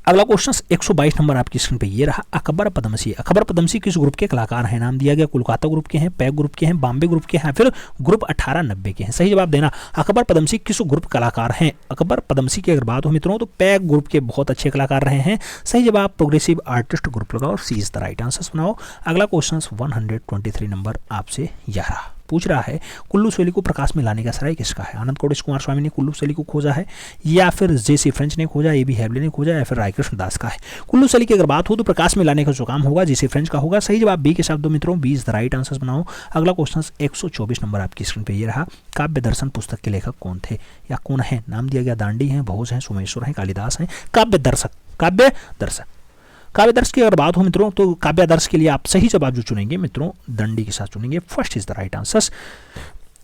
अगला क्वेश्चन 122 नंबर आपकी स्क्रीन पे ये रहा, अकबर पद्मसी। अकबर पद्मसी किस ग्रुप के कलाकार हैं? नाम दिया गया कोलकाता ग्रुप के हैं, पैक ग्रुप के हैं, बॉम्बे ग्रुप के हैं, फिर ग्रुप 1890 के हैं। सही जवाब देना, अकबर पद्मसी किस ग्रुप कलाकार हैं? अकबर पद्मसी की अगर बात हो मित्रों तो पैक ग्रुप के बहुत अच्छे कलाकार रहे हैं। सही जवाब प्रोग्रेसिव आर्टिस्ट ग्रुप लगाओ, सी इज द राइट आंसर बनाओ। अगला क्वेश्चन 123 नंबर आपसे यह रहा, पूछ रहा है कुल्लू शैली को प्रकाश में लाने का श्रेय किसका है? आनंद कोटेश कुमार स्वामी ने कुल्लू शैली को खोजा है, या फिर जेसी फ्रेंच ने खोजा, ए.बी. हेबले ने खोजा, या फिर रायकृष्ण दास का है? कुल्लू शैली की अगर बात हो तो प्रकाश में लाने का जो काम होगा जेसी फ्रेंच का होगा। सही जवाब बी के साथ दो मित्रों, B is the right answer बनाओ। अगला क्वेश्चन 124 नंबर आपकी स्क्रीन पे ये रहा, काव्य दर्शन पुस्तक के लेखक कौन थे या कौन है? नाम दिया गया दांडी हैं, भोज हैं, सोमेश्वर हैं, कालिदास हैं। काव्य दर्श की अगर बात हो मित्रों तो काव्य दर्श के लिए आप सही जवाब जो चुनेंगे मित्रों दंडी के साथ चुनेंगे, first is the right answer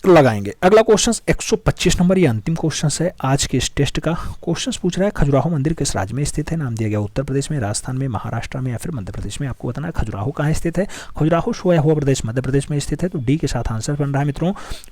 लगाएंगे। अगला क्वेश्चन 125 नंबर, ये अंतिम क्वेश्चन है आज के इस टेस्ट का। क्वेश्चन पूछ रहा है खजुराहो मंदिर किस राज्य में स्थित है? नाम दिया गया उत्तर प्रदेश में, राजस्थान में, महाराष्ट्र में या फिर मध्य प्रदेश में। आपको बताना है खजुराहो कहाँ स्थित है। खजुराहो सोया हुआ प्रदेश मध्य प्रदेश में स्थित है, तो डी के साथ आंसर बन रहा है मित्रों।